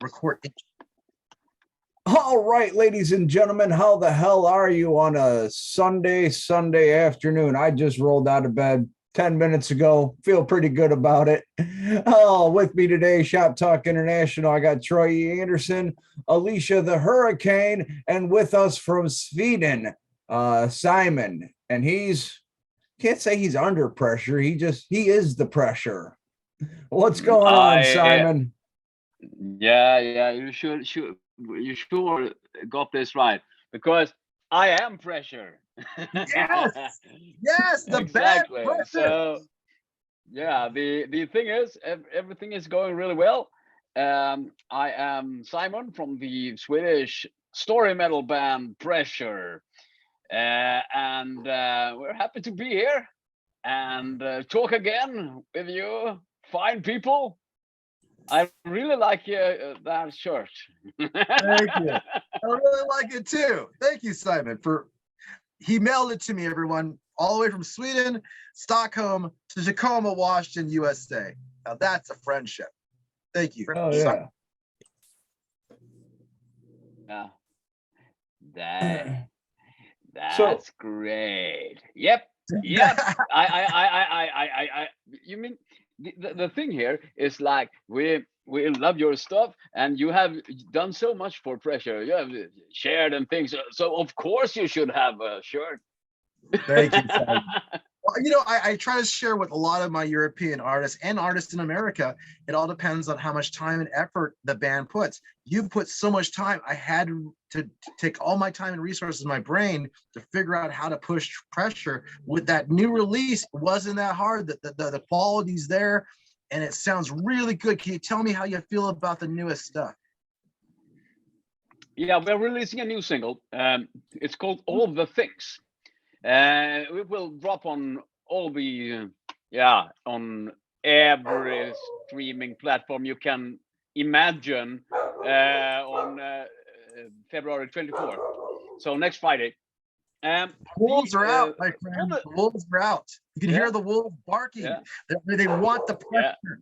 Record. All right, ladies and gentlemen, how the hell are you on a Sunday afternoon? I just rolled out of bed 10 minutes ago. Feel pretty good about it. Oh, with me today, Shop Talk International, I got Troy E. Anderson, Alicia the Hurricane, and with us from Sweden, Simon. And he's, can't say he's under pressure. He is the pressure. What's going on, Simon? Yeah, you sure got this right because I am pressure. Yes, the bad Exactly. pressure. So yeah, the thing is, everything is going really well. I am Simon from the Swedish story metal band Pressure, and we're happy to be here and talk again with you, fine people. I really like that shirt. Thank you. I really like it too. Thank you, Simon, for he mailed it to me, everyone, all the way from Sweden, Stockholm to Tacoma, Washington, USA. Now that's a friendship. Thank you. Oh, yeah. Yeah, that So, that's great. Yep. I. You mean the thing here is like we love your stuff, and you have done so much for Pressure. You have shared and things, so of course you should have a shirt. Thank you, Simon. Well, I try to share with a lot of my European artists and artists in America. It all depends on how much time and effort the band puts. You put so much time. I had to take all my time and resources in my brain to figure out how to push Pressure. With that new release, it wasn't that hard. The quality's there, and it sounds really good. Can you tell me how you feel about the newest stuff? Yeah, we're releasing a new single. It's called All the Things. We will drop on all the on every streaming platform you can imagine on February 24th. So next Friday. Wolves are out, my friend. The wolves are out. You can hear the wolves barking. Yeah. They want the pressure. Yeah.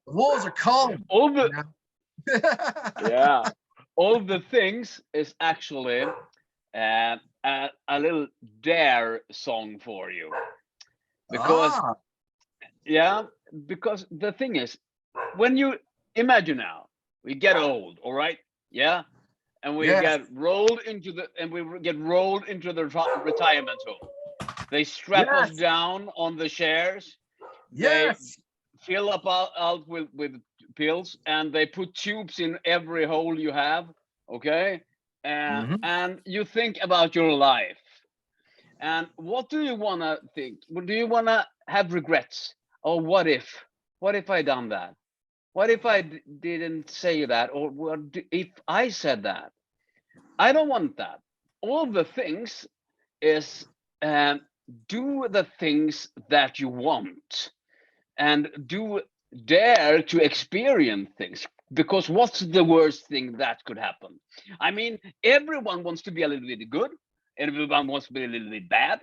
The wolves are calling. All the yeah, all the things is actually a little dare song for you because because the thing is, when you imagine now we get old, all right, and we get rolled into the retirement home. They strap us down on the chairs. They fill up out with pills, and they put tubes in every hole you have, okay, and you think about your life. And what do you want to think? Do you want to have regrets? Or what if I done that? What if I didn't say that? Or what if I said that? I don't want that. All the things is do the things that you want, and do dare to experience things, because what's the worst thing that could happen? I mean, everyone wants to be a little bit good, everyone wants to be a little bit bad,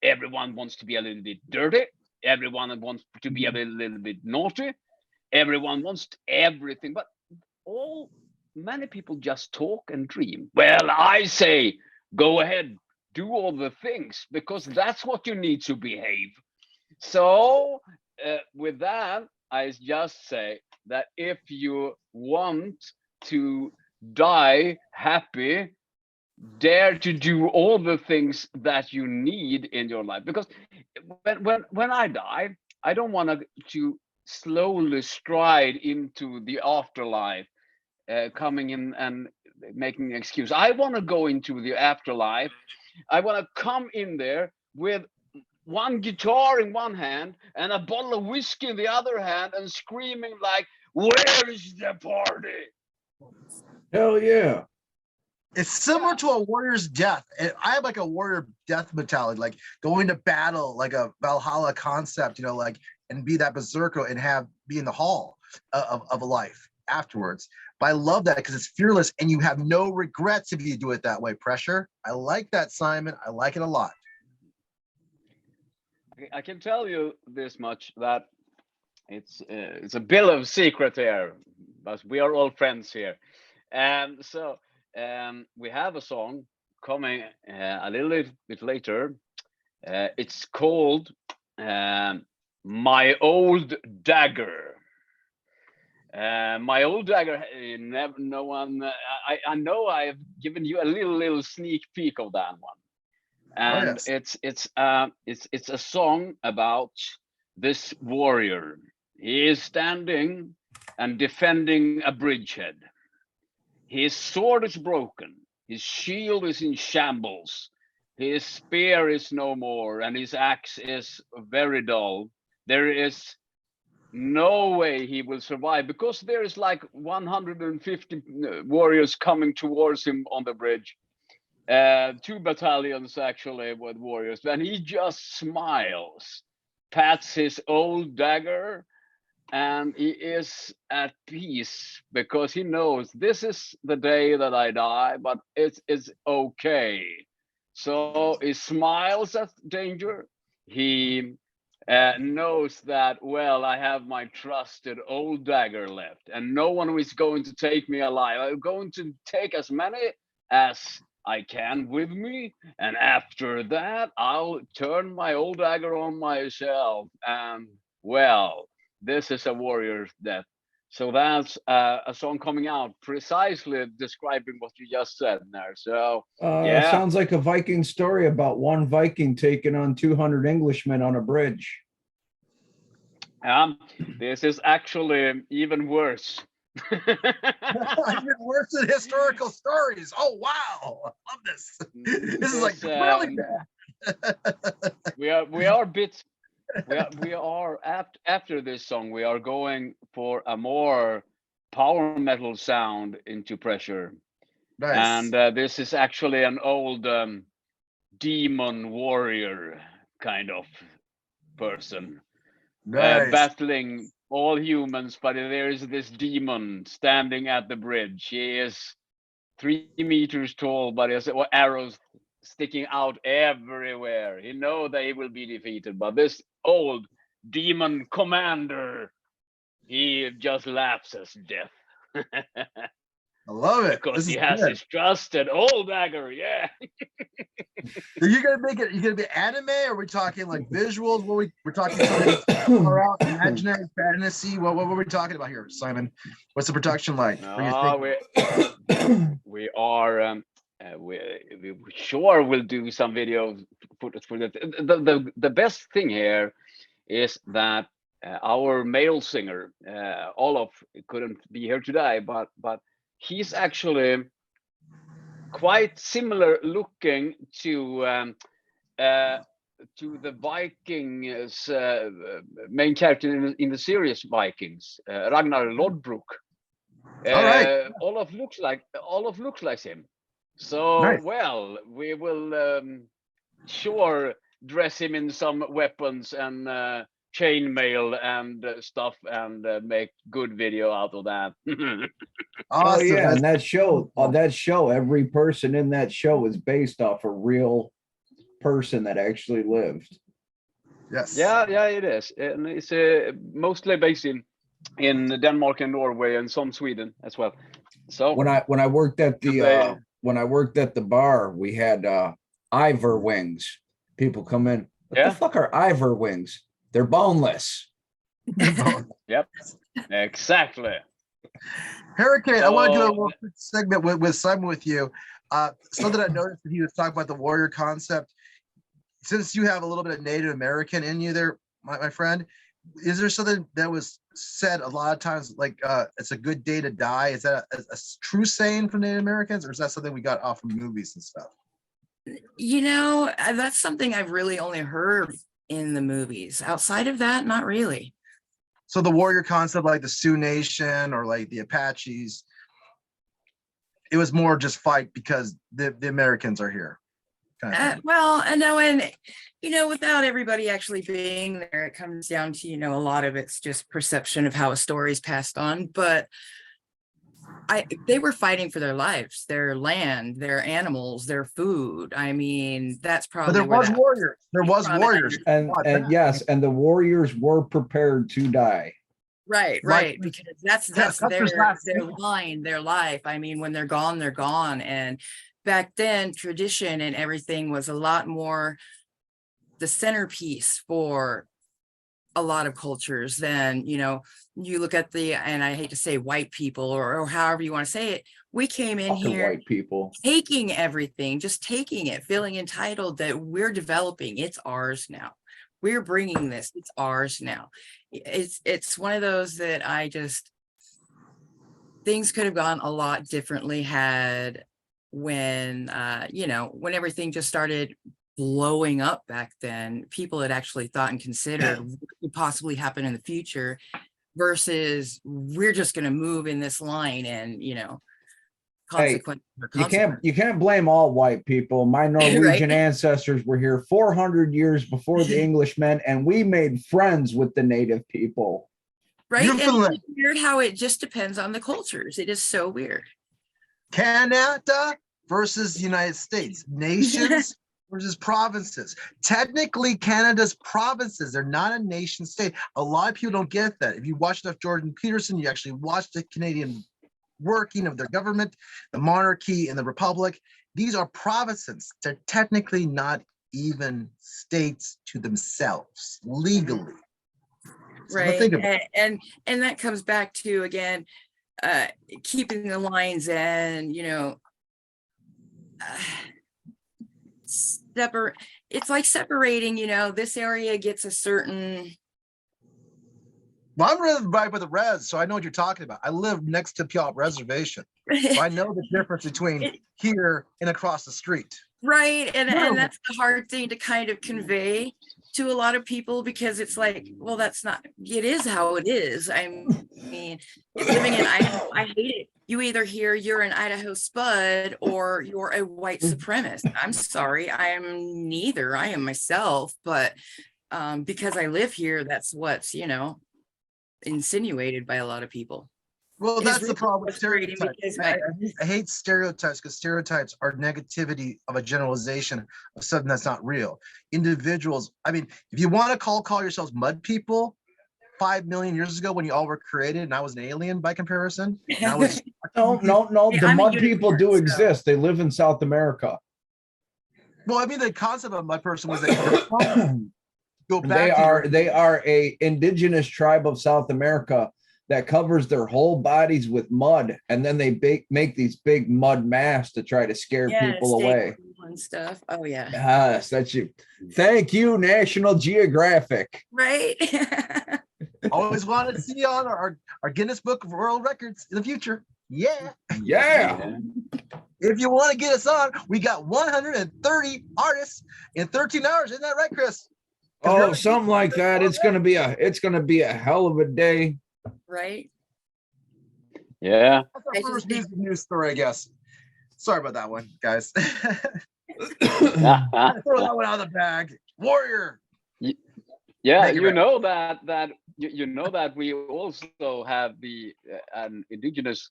everyone wants to be a little bit dirty, everyone wants to be a little bit naughty, everyone wants everything, but all many people just talk and dream. Well, I say go ahead, do all the things, because that's what you need to behave. So with that, I just say that if you want to die happy, dare to do all the things that you need in your life. Because when I die, I don't want to slowly stride into the afterlife, coming in and making an excuse. I want to go into the afterlife. I want to come in there with one guitar in one hand and a bottle of whiskey in the other hand, and screaming like, "Where's the party?" hell yeah. It's similar to a warrior's death. I have like a warrior death mentality, like going to battle, like a Valhalla concept, like, and be that berserker and be in the hall of a life afterwards. But I love that because it's fearless and you have no regrets if you do it that way. Pressure. I like that, Simon. I like it a lot. I can tell you this much, that it's a bit of secret here but we are all friends here. And so we have a song coming a little bit later. It's called My Old Dagger. My Old Dagger, never, no one, I know I've given you a little sneak peek of that one. And it's a song about this warrior. He is standing and defending a bridgehead. His sword is broken. His shield is in shambles. His spear is no more, and his axe is very dull. There is no way he will survive because there is like 150 warriors coming towards him on the bridge. 2 battalions actually with warriors, and he just smiles, pats his old dagger, and he is at peace because he knows this is the day that I die, but it's okay. So he smiles at danger. He knows that, well, I have my trusted old dagger left, and no one is going to take me alive. I'm going to take as many as I can with me, and after that, I'll turn my old dagger on myself. And well, this is a warrior's death. So that's a song coming out precisely describing what you just said there. So yeah, sounds like a Viking story about one Viking taking on 200 Englishmen on a bridge. This is actually even worse. Even worse than historical stories. Oh wow, I love this. This is like really bad. we are bits. We are after this song. We are going for a more power metal sound into Pressure. Nice. And this is actually an old demon warrior kind of person, nice. Battling all humans, but there is this demon standing at the bridge. He is 3 meters tall, but he has arrows sticking out everywhere. He knows that he will be defeated, but this old demon commander, he just laughs as death. I love it because he has his trusted old dagger. Yeah. Are you gonna make it? You gonna be anime? Or are we talking like visuals? We're talking something far out, imaginary fantasy. What are we talking about here, Simon? What's the production like? We are. We sure will do some video footage for that. The best thing here is that our male singer Olaf couldn't be here today, but he's actually quite similar looking to the Vikings main character in the series Vikings, Ragnar Lodbrok. Right. Olaf looks like him. So nice. Well, we will sure dress him in some weapons and chainmail and stuff and make good video out of that. Awesome. Oh yeah, and that show, every person in that show is based off a real person that actually lived. Yes. Yeah, it is, and it's mostly based in Denmark and Norway and some Sweden as well. So when I worked at the when I worked at the bar, we had Ivor wings. People come in. What the fuck are Ivor wings? They're boneless. Yep, exactly. Hurricane, I want to do a little quick segment with Simon with you. Something I noticed that he was talking about the warrior concept. Since you have a little bit of Native American in you there, my friend, is there something that was said a lot of times, like it's a good day to die? Is that a true saying from Native Americans, or is that something we got off from movies and stuff? You know, that's something I've really only heard in the movies. Outside of that, not really. So the warrior concept, like the Sioux Nation or like the Apaches, it was more just fight because the Americans are here. Well, I know, and you know, without everybody actually being there, it comes down to, you know, a lot of it's just perception of how a story is passed on. But they were fighting for their lives, their land, their animals, their food. I mean, that's probably. But there was warriors. There was warriors, and yes, and the warriors were prepared to die. Right. Because that's their their line, their life. I mean, when they're gone, they're gone. And back then, tradition and everything was a lot more the centerpiece for a lot of cultures than, you look at and I hate to say white people or however you want to say it, we came in Fucking here white people. taking everything, just taking it, feeling entitled that we're developing. It's ours now. We're bringing this. It's ours now. It's one of those that things could have gone a lot differently had when everything just started blowing up back then. People had actually thought and considered what could possibly happen in the future versus we're just going to move in this line and consequence. You can't blame all white people. My Norwegian Right? ancestors were here 400 years before the Englishmen, and we made friends with the native people. Right. And it's weird how it just depends on the cultures. It is so weird. Canada versus United States. Nations versus provinces. Technically, Canada's provinces. They're not a nation state. A lot of people don't get that. If you watch enough Jordan Peterson, you actually watch the Canadian working of their government, the monarchy, and the republic. These are provinces. They're technically not even states to themselves legally. Right. And that comes back to, again, keeping the lines and it's like separating, this area gets a certain. Well, I'm really right by the res, so I know what you're talking about. I live next to Puyallup Reservation, so I know the difference between here and across the street. Right, and that's the hard thing to kind of convey to a lot of people, because it's like, well, that's not. It is how it is. I mean, living in Idaho, I hate it. You either hear you're an Idaho spud or you're a white supremacist. I'm sorry, I am neither. I am myself, but because I live here, that's what's insinuated by a lot of people. Well, that's the problem with stereotypes. I hate stereotypes because stereotypes are negativity of a generalization of something that's not real. Individuals, I mean, if you want to call yourselves mud people 5 million years ago when you all were created and I was an alien by comparison. No. The mud people do exist. They live in South America. Well, I mean, the concept of mud person was that go back. They are a indigenous tribe of South America that covers their whole bodies with mud, and then they make these big mud masks to try to scare people away and stuff. Oh yeah. Yes, that's you. Thank you, National Geographic. Right. Always wanted to see on our Guinness Book of World Records in the future. Yeah. If you want to get us on, we got 130 artists in 13 hours. Isn't that right, Chris? Oh, something like that. It's gonna be a hell of a day. Right. Yeah. That's our first news story, I guess. Sorry about that one, guys. Throw that one out of the bag. Warrior. Yeah, you know that we also have the an indigenous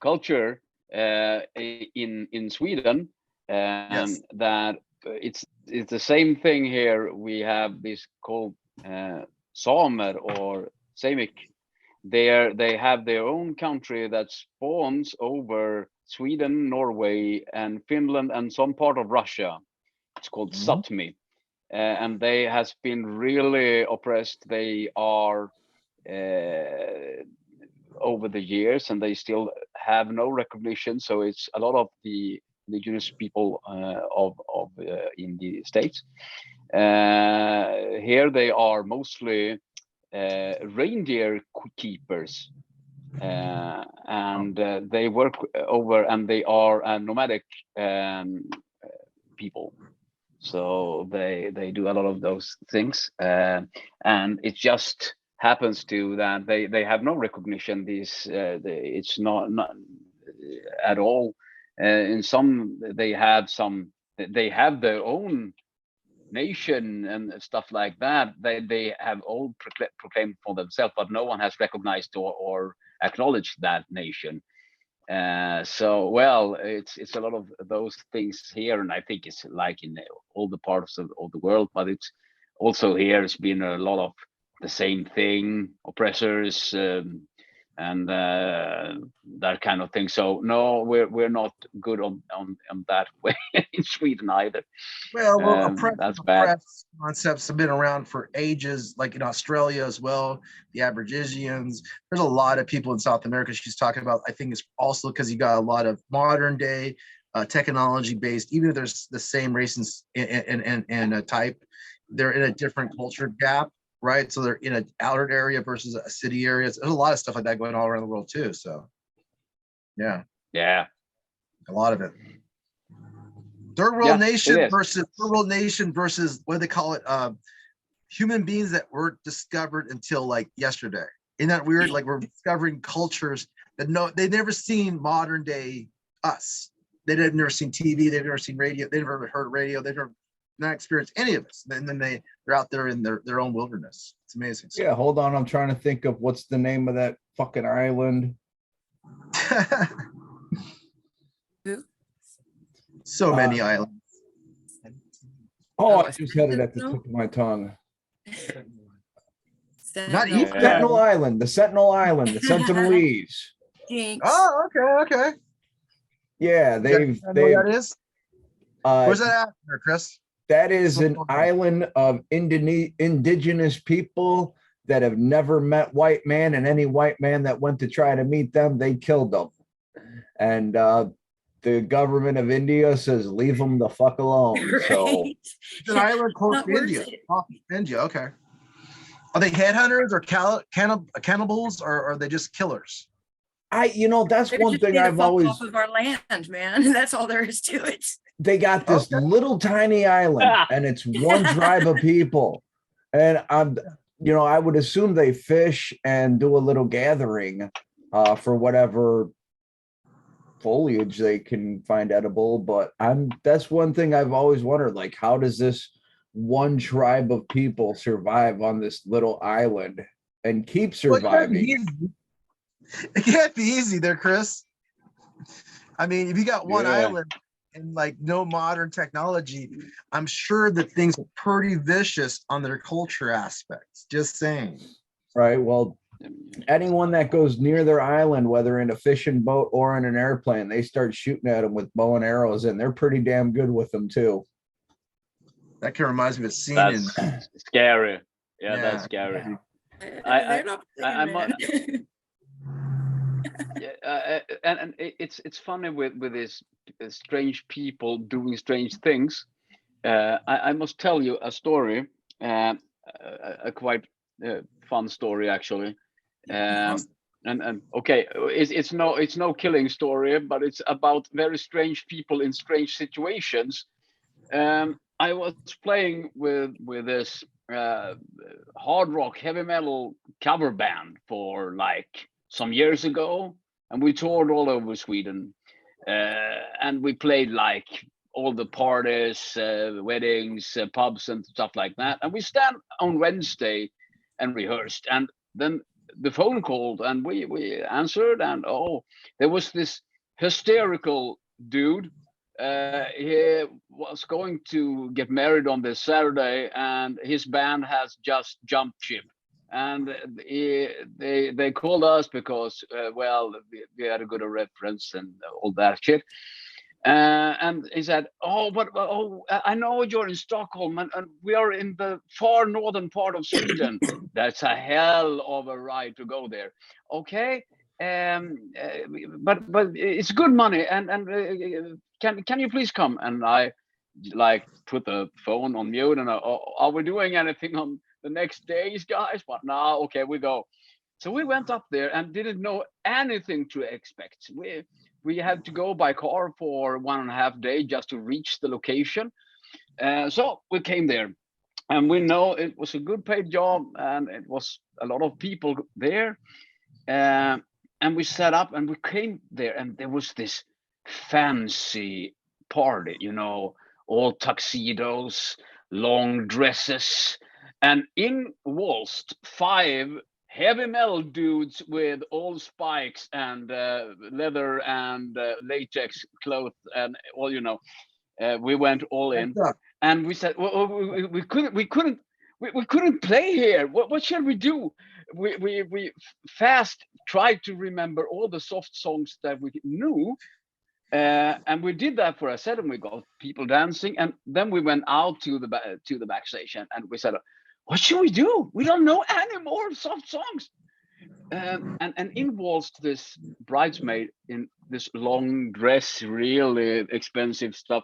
culture in Sweden, and that it's the same thing here. We have this called Samer or Samic. They have their own country that spawns over Sweden, Norway, and Finland, and some part of Russia. It's called Sápmi. And they has been really oppressed. They are over the years, and they still have no recognition. So it's a lot of the indigenous people of in the States. Here they are mostly reindeer keepers, and they work over, and they are nomadic people. So they do a lot of those things, and it just happens to that they have no recognition. It's not at all. In some they have their own nation and stuff like that. They have all proclaimed for themselves, but no one has recognized or acknowledged that nation. So it's a lot of those things here, and I think it's like in all the parts of the world, but it's also here. It's been a lot of the same thing, oppressors, and that kind of thing. So no, we're not good on that way in Sweden either. Well, That's bad. oppressed concepts have been around for ages, like in Australia as well. The Aborigines. There's a lot of people in South America she's talking about. I think it's also because you got a lot of modern day technology based, even if there's the same race and type, they're in a different culture gap, right? So they're in an outer area versus a city area. There's a lot of stuff like that going all around the world too. So yeah, a lot of it. Third world nation versus what do they call it? Human beings that weren't discovered until like yesterday. Isn't that weird? Like we're discovering cultures that they've never seen modern day us. They've never seen TV. They've never seen radio. They've never heard radio. They've never not experienced any of this. And then they're out there in their own wilderness. It's amazing. Yeah, hold on. I'm trying to think of what's the name of that fucking island. So many islands. Oh, I just had it at the tip of my tongue. Not even Sentinel Island, the Sentinelese. Oh, okay. Yeah, they've that is. Where's that at, Chris? That is an island of indigenous people that have never met white man, and any white man that went to try to meet them, they killed them. And the government of India says, leave them the fuck alone. Right. So it's an island close to India. India, okay. Are they headhunters or cannibals, or are they just killers? That's They're one thing I've always off of our land, man. That's all there is to it. They got this little tiny island, and it's one tribe of people. And I would assume they fish and do a little gathering for whatever foliage they can find edible. But that's one thing I've always wondered, like, how does this one tribe of people survive on this little island and keep surviving? It can't be easy there, Chris. I mean, if you got one island and like no modern technology, I'm sure that things are pretty vicious on their culture aspects. Just saying. Right. Well, anyone that goes near their island, whether in a fishing boat or in an airplane, they start shooting at them with bow and arrows, and they're pretty damn good with them too. That kind of reminds me of a scene. That's scary. Yeah, that's scary. And it's funny with this strange people doing strange things. I must tell you a story, a quite fun story actually. And okay, it's no killing story, but it's about very strange people in strange situations. I was playing with this hard rock heavy metal cover band for like some years ago, and we toured all over Sweden, and we played like all the parties, weddings, pubs and stuff like that. And we stand on Wednesday and rehearsed, and then the phone called, and we answered, and there was this hysterical dude. He was going to get married on this Saturday, and his band has just jumped ship. And they called us because we had a good reference and all that shit. And he said, I know you're in Stockholm, and we are in the far northern part of Sweden. That's a hell of a ride to go there. Okay, but it's good money, and can you please come? And I like put the phone on mute, and are we doing anything on the next days, guys? But now, okay, we go. So we went up there and didn't know anything to expect. We had to go by car for 1.5 days just to reach the location. So we came there, and we know it was a good paid job, and it was a lot of people there. And we set up, and we came there, and there was this fancy party, all tuxedos, long dresses, and in waltzed 5 heavy metal dudes with all spikes and leather and latex clothes and all, we went all in, and we said, well, we couldn't we couldn't play here. What shall we do? We fast tried to remember all the soft songs that we knew. And we did that for a set, and we got people dancing, and then we went out to the backstage, and we said, what should we do? We don't know any more soft songs. And in waltzed this bridesmaid in this long dress, really expensive stuff,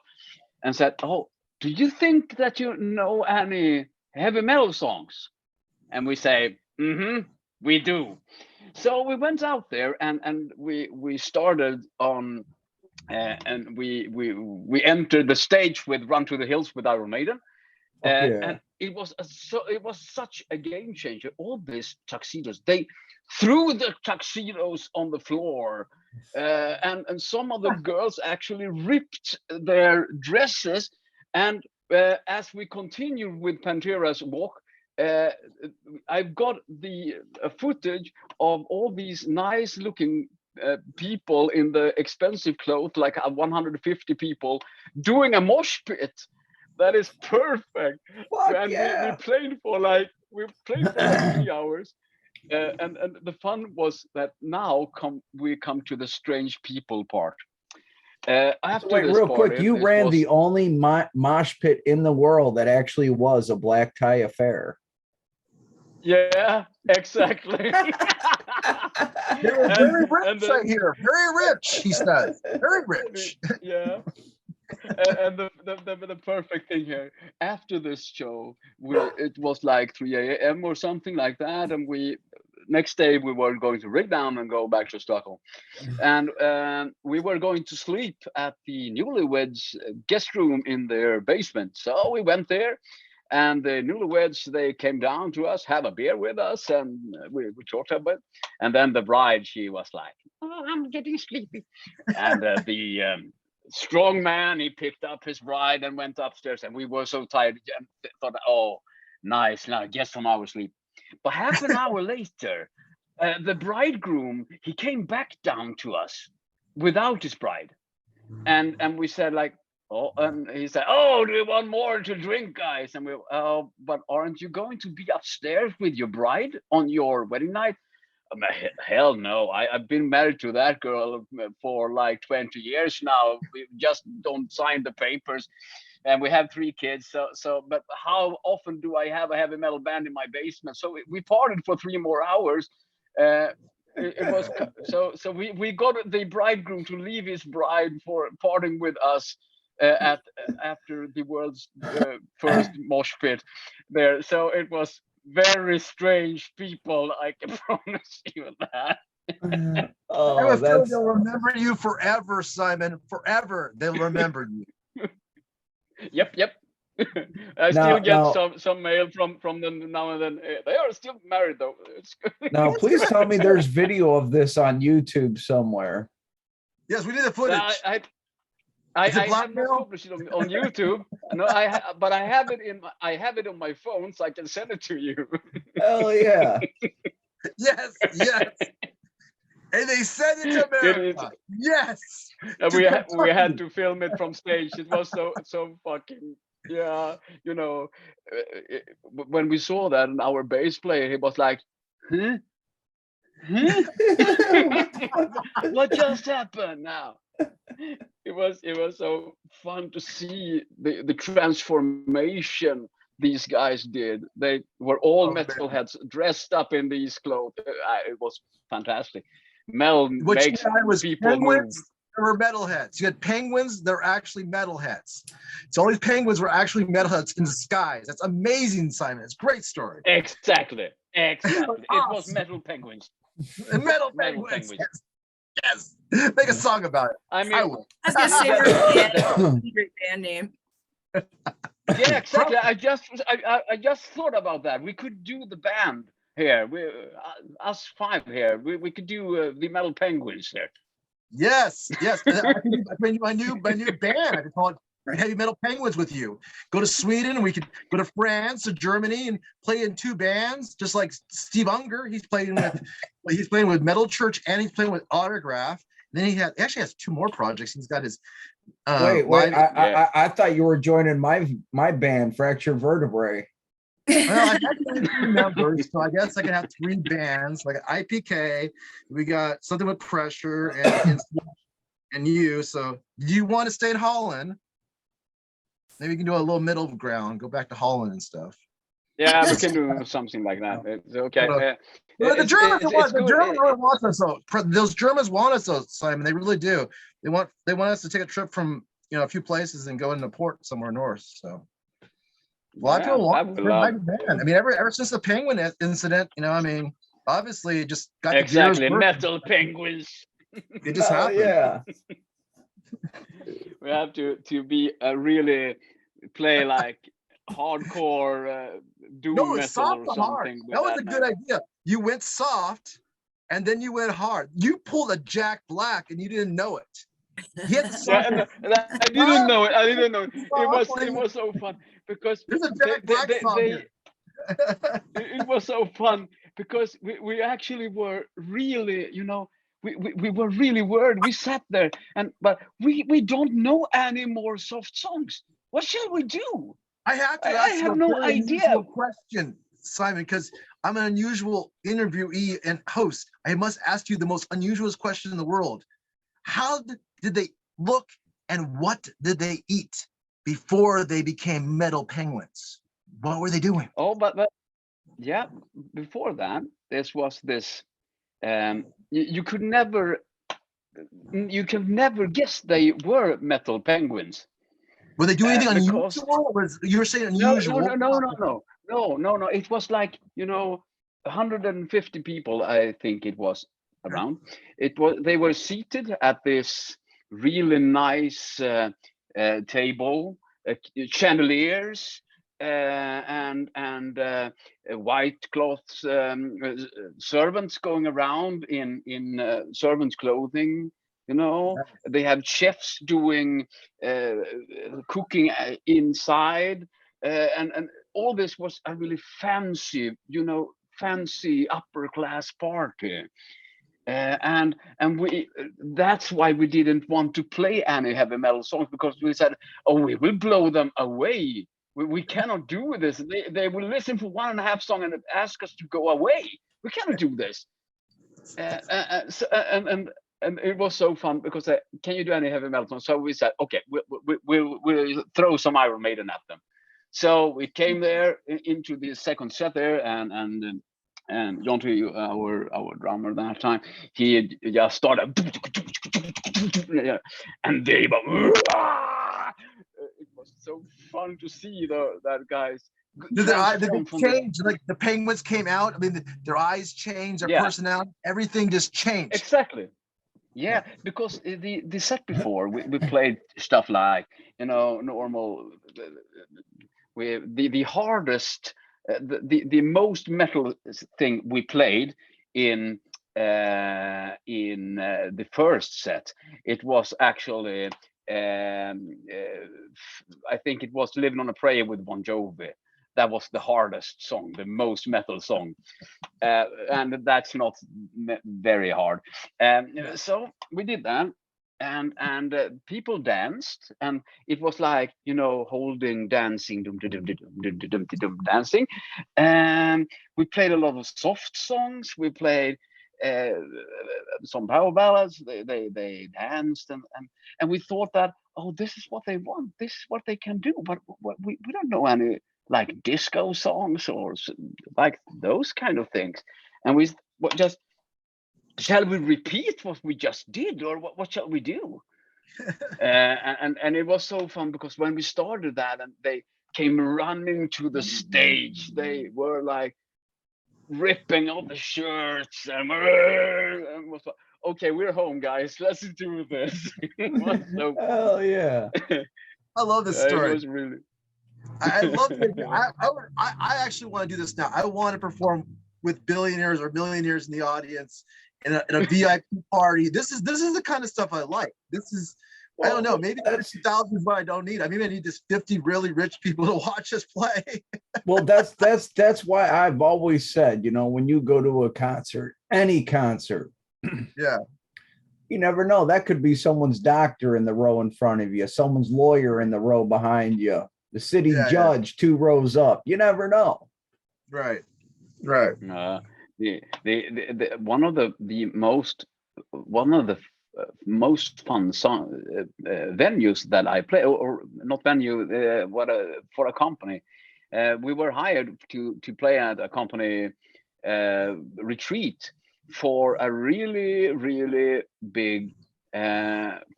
and said, oh, do you think that you know any heavy metal songs? And we say, we do. So we went out there, and we started on, and we entered the stage with Run to the Hills with Iron Maiden. And it was such a game changer. All these tuxedos, they threw the tuxedos on the floor, and some of the girls actually ripped their dresses. And as we continued with Pantera's Walk, I've got the footage of all these nice looking people in the expensive clothes, like 150 people doing a mosh pit. That is perfect. And we played for like 3 hours. And the fun was that now we come to the strange people part. After Wait, real quick, you ran the only mosh pit in the world that actually was a black tie affair. Yeah, exactly. They were very rich right here. Very rich, he says. Very rich. Yeah. And the perfect thing here, after this show, it was like 3 a.m. or something like that, and next day we were going to rig down and go back to Stockholm, and we were going to sleep at the Newlyweds guest room in their basement. So we went there, and the Newlyweds, they came down to us, have a beer with us, and we talked a bit. And then the bride, she was like, oh, I'm getting sleepy. And the strong man, he picked up his bride and went upstairs, and we were so tired and thought, oh, nice, now get some hours sleep. But half an hour later, the bridegroom, he came back down to us without his bride, and we said like, oh, and he said, oh, do you want more to drink, guys? And we, oh, but aren't you going to be upstairs with your bride on your wedding night? Hell no, I've been married to that girl for like 20 years now. We just don't sign the papers, and we have 3 kids. So but how often do I have a heavy metal band in my basement? So we partied for 3 more hours. It was so we got the bridegroom to leave his bride for partying with us after the world's first mosh pit there. So it was very strange people, I can promise you that. Oh, they'll remember you forever, Simon. Forever, they'll remember you. Yep. I still get some mail from them now and then. They are still married though. Now, please tell me there's video of this on YouTube somewhere. Yes, we need the footage. I have not published it on YouTube. No, but I have it on my phone, so I can send it to you. Hell yeah! Yes. And they sent it to America. Yes. And we had to film it from stage. It was so fucking, yeah. You know, when we saw that, and our bass player, he was like, huh? What just happened now? It was so fun to see the transformation these guys did. They were all metalheads dressed up in these clothes. It was fantastic. Mel makes people penguins, move. They were metalheads. You had penguins, they're actually metalheads. So all these penguins were actually metalheads in disguise. That's amazing, Simon. It's a great story. Exactly. Awesome. It was metal penguins. Metal penguins. Yes. Make a song about it. I mean, I was gonna say great band name. Yeah, exactly. I just thought about that. We could do the band here. Us 5 here. We could do the Metal Penguins there. Yes. My new band. I call it Heavy Metal Penguins with you. Go to Sweden. We could go to France or Germany and play in 2 bands, just like Steve Unger. He's playing with Metal Church and he's playing with Autograph. And then he actually has 2 more projects. He's got his wait. I thought you were joining my band, Fractured Vertebrae. Well, I have 3 members, so I guess I can have 3 bands, like IPK. We got something with pressure and you. So, do you want to stay in Holland? Maybe we can do a little middle ground, go back to Holland and stuff. Yeah, we can do something like that. It's okay. The Germans, the good. Germans really want us. So those Germans want us, though, Simon. They really do. They want us to take a trip from a few places and go into port somewhere north. So a lot of people want. I mean, ever since the penguin incident, I mean, obviously, it just got exactly metal penguins. It just happened. Yeah. We have to be really play like hardcore doom metal or something. Hard. That was a good idea. You went soft, and then you went hard. You pulled a Jack Black, and you didn't know it. I didn't know it. It was so fun because there's a Jack Black song here. It was so fun because we actually were really, we were really worried. We sat there but we don't know any more soft songs. What shall we do? I have no idea. Question, Simon, because I'm an unusual interviewee and host. I must ask you the most unusual question in the world. How did they look and what did they eat before they became metal penguins? What were they doing? Oh, but yeah, before that, this you could never guess they were metal penguins. Were they doing anything unusual? You were saying unusual? No. It was like 150 people. I think it was around. They were seated at this really nice table, chandeliers, and white cloths, servants going around in servants' clothing. They have chefs doing cooking inside, and all this was a really fancy, fancy upper class party. And that's why we didn't want to play any heavy metal songs, because we said, we will blow them away. We cannot do this. They will listen for 1.5 songs and ask us to go away. We cannot do this. And it was so fun because can you do any heavy metal songs? So we said, okay, we'll throw some Iron Maiden at them. So we came there into the second set there, and Jonty, our drummer that time, he just started, and they were, it was so fun to see that guys. Did they change? Like the penguins came out. I mean, their eyes changed, their personality, everything just changed. Exactly. Yeah, because the set before we played stuff like normal. The hardest, the most metal thing we played in the first set. It was actually I think it was "Living on a Prayer" with Bon Jovi. That was the hardest song, the most metal song, and that's not very hard. So we did that, and people danced, and it was like holding, dancing, dancing. And we played a lot of soft songs. We played some power ballads. They danced, and we thought that, this is what they want. This is what they can do. But we don't know any like disco songs or like those kind of things. And we just, shall we repeat what we just did, or what shall we do? And it was so fun because when we started that and they came running to the stage, they were like ripping off the shirts and was like, okay, we're home, guys, let's do this. It was so fun. Hell yeah. I love this story. It was really, I love it. I actually want to do this now. I want to perform with billionaires or millionaires in the audience in a VIP party. This is the kind of stuff I like. This is, I don't know, maybe that's thousands, but I don't need. I need just 50 really rich people to watch us play. Well, that's why I've always said, when you go to a concert, any concert, yeah, you never know. That could be someone's doctor in the row in front of you, someone's lawyer in the row behind you, the city judge 2 rows up. You never know. Right. Right. One of the most fun song venues that I play, or not venue, for a company. We were hired to play at a company retreat for a really big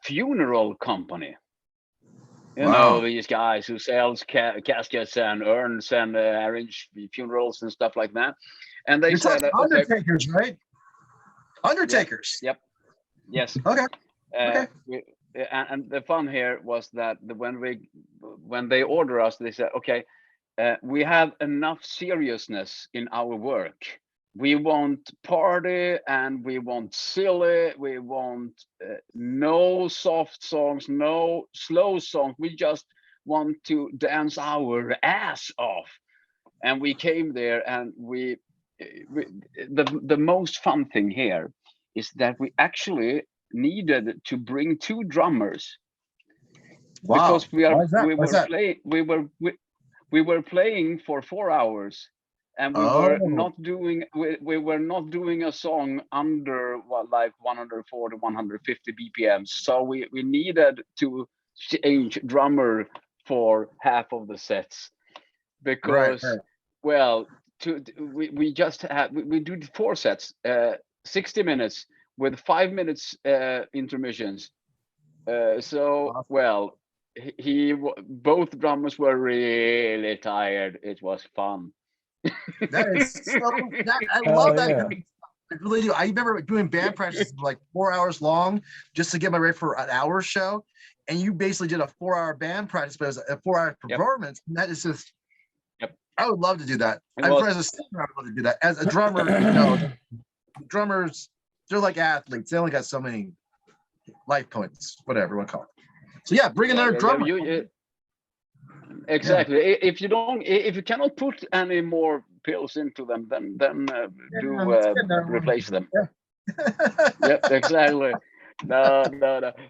funeral company. You know, these guys who sells caskets and urns and arrange funerals and stuff like that. And they You're said, talking undertakers, right? Undertakers. Yep. Yes. Okay. And the fun here was that when they order us, they said, okay, we have enough seriousness in our work. We want party and we want silly. We want no soft songs, no slow songs. We just want to dance our ass off. And we came there, and the most fun thing here is that we actually needed to bring 2 drummers. Wow. Because we were playing for 4 hours, and we were not doing a song under like 140, 150 BPM. So we needed to change drummer for half of the sets, because well, we just had we do 4 sets, 60 minutes with 5 minutes intermissions. So well, both drummers were really tired. It was fun. That is I love that. I really do. I remember doing band practice like 4 hours long just to get my ready for an hour show. And you basically did a 4-hour band practice, but it was a 4-hour performance. And that is just, I would love to do that. As a singer, I would love to do that. As a drummer, you know, drummers, they're like athletes. They only got so many life points, whatever you want to call it. So yeah, bring another drummer. Exactly. If you cannot put any more pills into them, then replace them. Yep, exactly. No.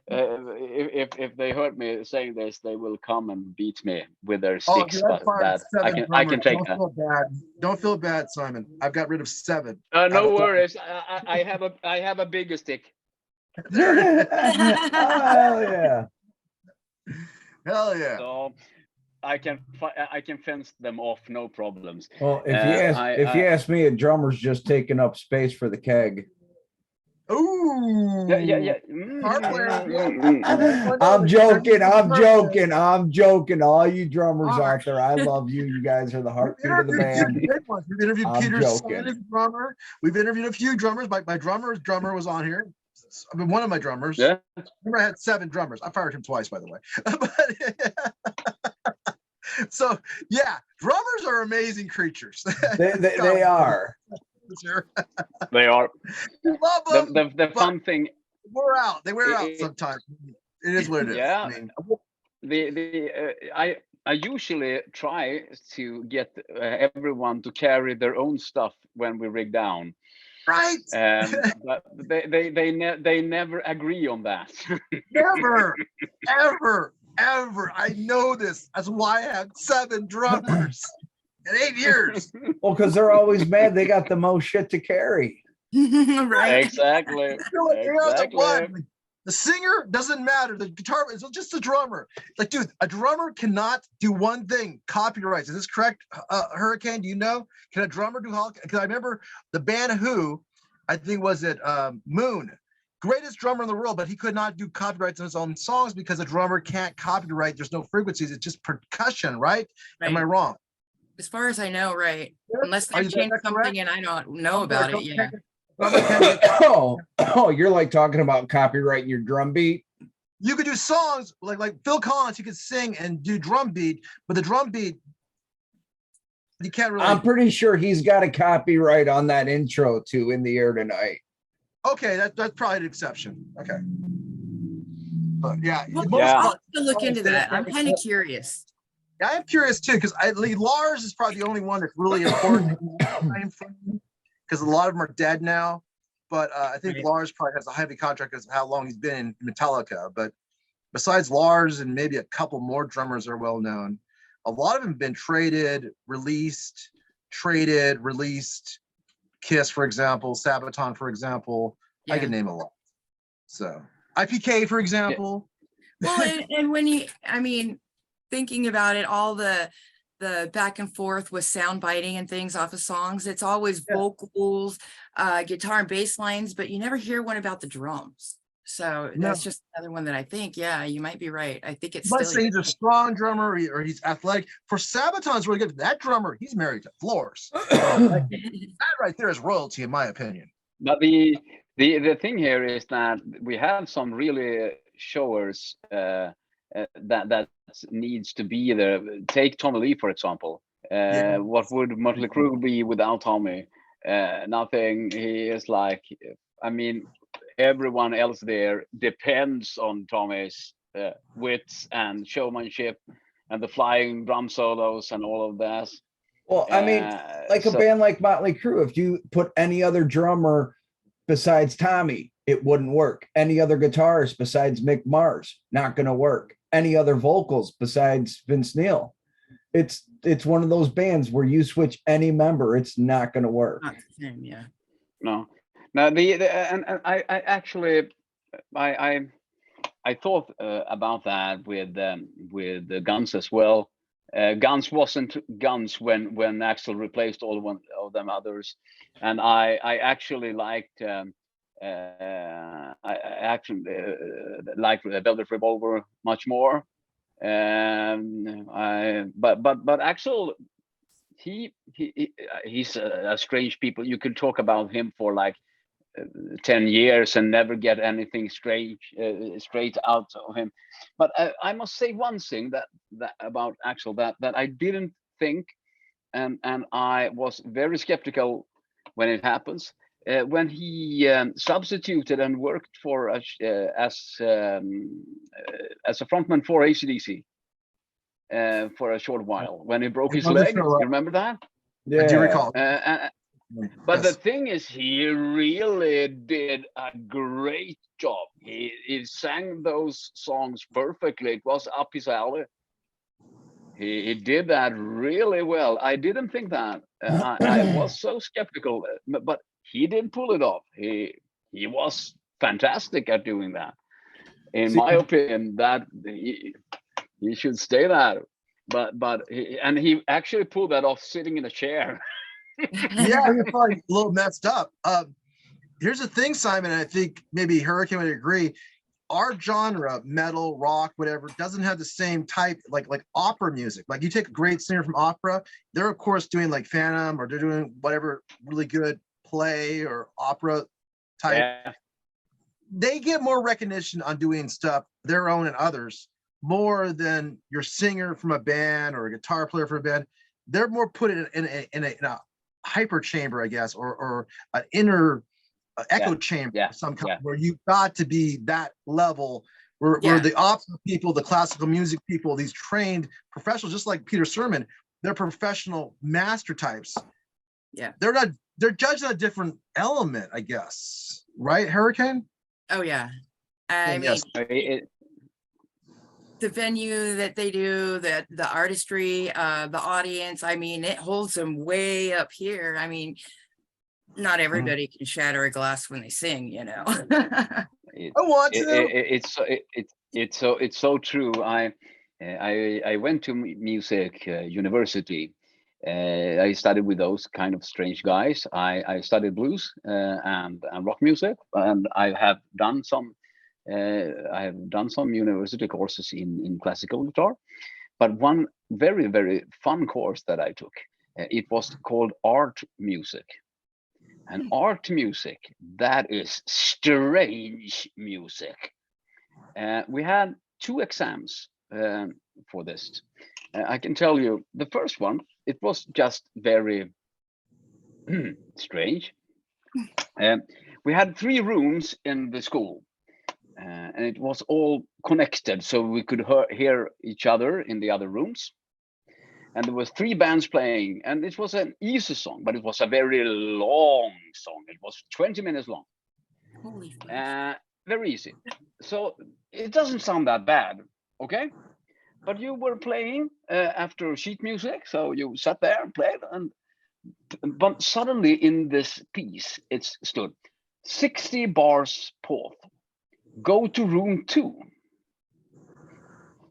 If they heard me saying this, they will come and beat me with their sticks. But that I can take that. Don't feel bad, Simon. I've got rid of 7. No worries. I have a bigger stick. Hell yeah. Hell yeah. So I can fence them off, no problems. Well, if you ask me, a drummer's just taking up space for the keg. Ooh. Yeah. I'm joking. All you drummers out there, I love you. You guys are the heartbeat of the band. We've interviewed Peter Simon, as a drummer. We've interviewed a few drummers. My drummer was on here. I mean, one of my drummers. Yeah. Remember, I had 7 drummers. I fired him twice, by the way. So yeah, drummers are amazing creatures. They are. They are. Love them, the fun thing. They wear out sometimes. It is what it is. Yeah. I usually try to get everyone to carry their own stuff when we rig down. Right. But they never agree on that. Never, ever. I know this. That's why I have 7 drummers in 8 years. Well, because they're always mad they got the most shit to carry. Right. Exactly. The singer doesn't matter. The guitar is just the drummer. Like, dude, a drummer cannot do one thing: copyrights. Is this correct, Hurricane? Do you know? Can a drummer do? Because I remember the band Who, I think was it Moon, greatest drummer in the world, but he could not do copyrights on his own songs because a drummer can't copyright. There's no frequencies. It's just percussion, right? Am I wrong? As far as I know, right. Unless they changed something and I don't know about it, yeah. Oh, you're like talking about copyrighting your drum beat. You could do songs like Phil Collins. He could sing and do drum beat, but the drum beat you can't really. I'm pretty sure he's got a copyright on that intro to "In the Air Tonight." Okay, that's probably an exception. Okay, but yeah, I'll have to look into that. I'm kind of curious. Yeah, I'm curious too, because Lars is probably the only one that's really important. Because a lot of them are dead now, but I think Lars probably has a heavy contract because of how long he's been in Metallica. But besides Lars and maybe a couple more drummers are well known, a lot of them have been traded, released, traded, released. Kiss, for example, Sabaton, for example. I Yeah. can name a lot. So IPK, for example. Well, and when you, I mean, thinking about it, all the back and forth with sound biting and things off of songs, it's always vocals, guitar and bass lines, but you never hear one about the drums. So that's just another one that I think, yeah, you might be right. I think it's Let's still say he's a strong drummer or he's athletic. For Sabaton's really good. That drummer, he's married to floors. That right there is royalty, in my opinion. But the thing here is that we have some really showers that needs to be there. Take Tommy Lee, for example. What would Mötley Crüe be without Tommy? Nothing. He is like, I mean, everyone else there depends on Tommy's wits and showmanship and the flying drum solos and all of that. Well, I mean, like a band like Mötley Crüe, if you put any other drummer besides Tommy, it wouldn't work. Any other guitarist besides Mick Mars, not going to work. Any other vocals besides Vince Neil. It's one of those bands where you switch any member, it's not going to work. Not the same, yeah. No. Now and I actually I thought about that with the Guns as well. Guns wasn't Guns when Axl replaced all one of them others, and I actually liked I actually liked Velvet Revolver much more. But Axl, he's a strange people. You could talk about him for like 10 years and never get anything straight out of him. But I must say one thing that about Axl that I didn't think, and I was very skeptical when it happens. When he substituted and worked for as a frontman for AC/DC for a short while when he broke his leg. You remember that? Yeah, I do recall. But the thing is, he really did a great job. He sang those songs perfectly. It was up his alley. He did that really well. I didn't think that. I was so skeptical, but he did pull it off. He was fantastic at doing that. In my opinion, that he should stay there. But he actually pulled that off sitting in a chair. Yeah, you're probably a little messed up. Here's the thing, Simon, and I think maybe Hurricane would agree. Our genre, metal, rock, whatever, doesn't have the same type like opera music. Like you take a great singer from opera, they're of course doing like Phantom, or they're doing whatever really good play or opera type. Yeah. They get more recognition on doing stuff their own and others more than your singer from a band or a guitar player from a band. They're more put in a hyper chamber, I guess, or an inner echo chamber of some kind, where you've got to be that level where the opera people, the classical music people, these trained professionals, just like Peter Sermon, they're professional master types. Yeah, they're judged on a different element, I guess, right, Hurricane? Oh yeah, I mean, the venue that they do, the artistry, the audience, I mean, it holds them way up here. I mean, not everybody can shatter a glass when they sing, you know. I want to. It's so true. I went to music university. I studied with those kind of strange guys. I studied blues and rock music, and I have done some university courses in classical guitar. But one very, very fun course that I took, it was called art music. And art music, that is strange music. We had 2 exams for this. I can tell you, the first one, it was just very strange. We had 3 rooms in the school, and it was all connected, so we could hear each other in the other rooms. And there was 3 bands playing, and it was an easy song, but it was a very long song. It was 20 minutes long. Holy very easy. So it doesn't sound that bad, okay? But you were playing after sheet music, so you sat there and played, and but suddenly in this piece, it stood 60 bars forth. Go to room 2.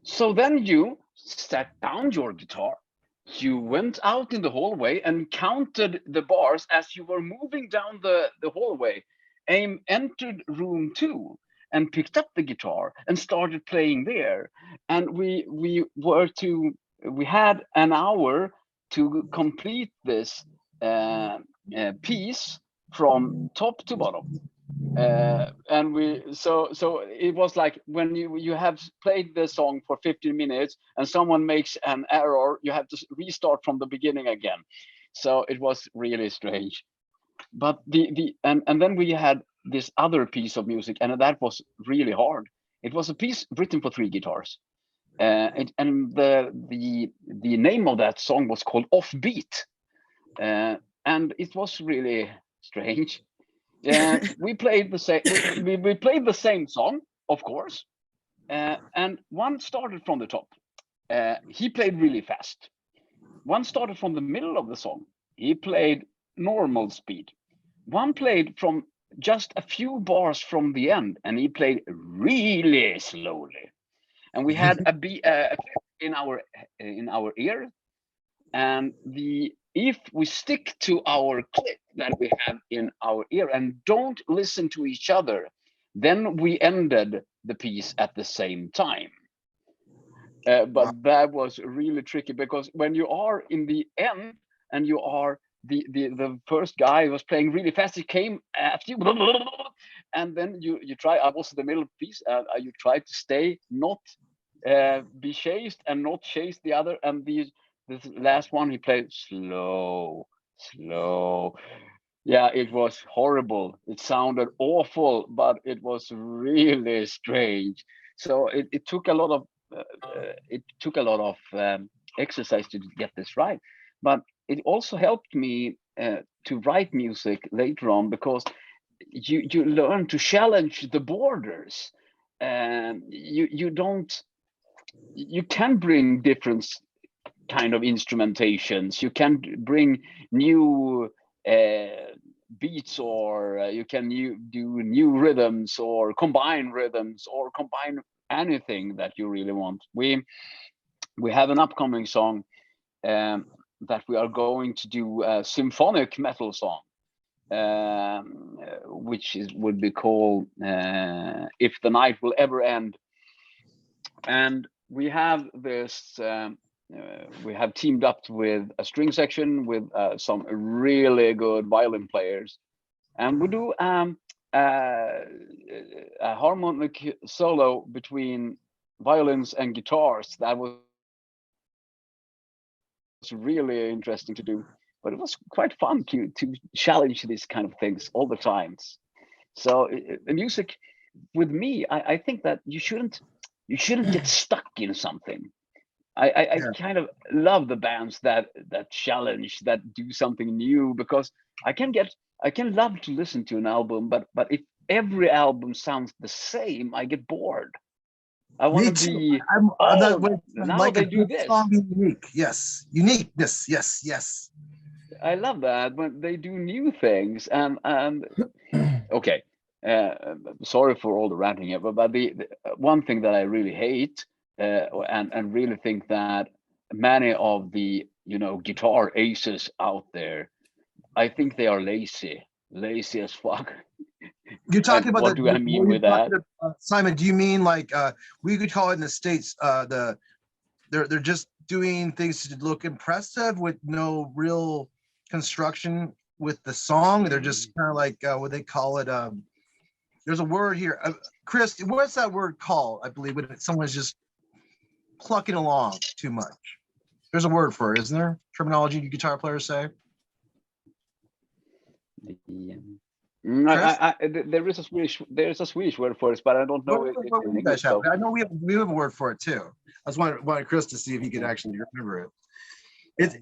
So then you set down your guitar. You went out in the hallway and counted the bars as you were moving down the hallway. Aim entered room 2 and picked up the guitar and started playing there. And we had an hour to complete this piece from top to bottom. And so it was like when you have played the song for 15 minutes and someone makes an error, you have to restart from the beginning again. So it was really strange. But and then we had this other piece of music, and that was really hard. It was a piece written for 3 guitars. And the name of that song was called Offbeat. And it was really strange. We played the same. We played the same song, of course, and one started from the top. He played really fast. One started from the middle of the song. He played normal speed. One played from just a few bars from the end, and he played really slowly. And we had a beat in our ear, and if we stick to our clip that we have in our ear and don't listen to each other, then we ended the piece at the same time. But that was really tricky, because when you are in the end and you are the first guy was playing really fast, he came after you, and then you try. I was in the middle piece. You try to stay, not be chased, and not chase the other. And this last one, he played slow. Yeah, it was horrible. It sounded awful, but it was really strange. So it took a lot of exercise to get this right. But it also helped me to write music later on, because you learn to challenge the borders. You can bring different kind of instrumentations. You can bring new beats, or you can do new rhythms, or combine rhythms, or combine anything that you really want. We have an upcoming song that we are going to do a symphonic metal song, which would be called If the Night Will Ever End. And we have this we have teamed up with a string section with some really good violin players, and we do a harmonic solo between violins and guitars. That was really interesting to do, but it was quite fun to challenge these kind of things all the times. So the music with me, I think that you shouldn't get stuck in something. I kind of love the bands that challenge, that do something new, because I can love to listen to an album, but if every album sounds the same, I get bored. I want to be. Now they do this. Unique, yes, uniqueness, yes. I love that when they do new things, and okay. Sorry for all the ranting here, but the one thing that I really hate, and really think that many of the guitar aces out there, I think they are lazy as fuck. You're talking about what do I mean with that? Simon, do you mean like we could call it in the States they're just doing things to look impressive with no real construction with the song? They're just kind of like what they call it. There's a word here, Chris. What's that word called? I believe when someone's just plucking along too much. There's a word for it, isn't there? Terminology you guitar players say. There is a Swedish word for it, but I don't know it in English. So. I know we have a word for it too. I just wanted Chris to see if he could actually remember it. It's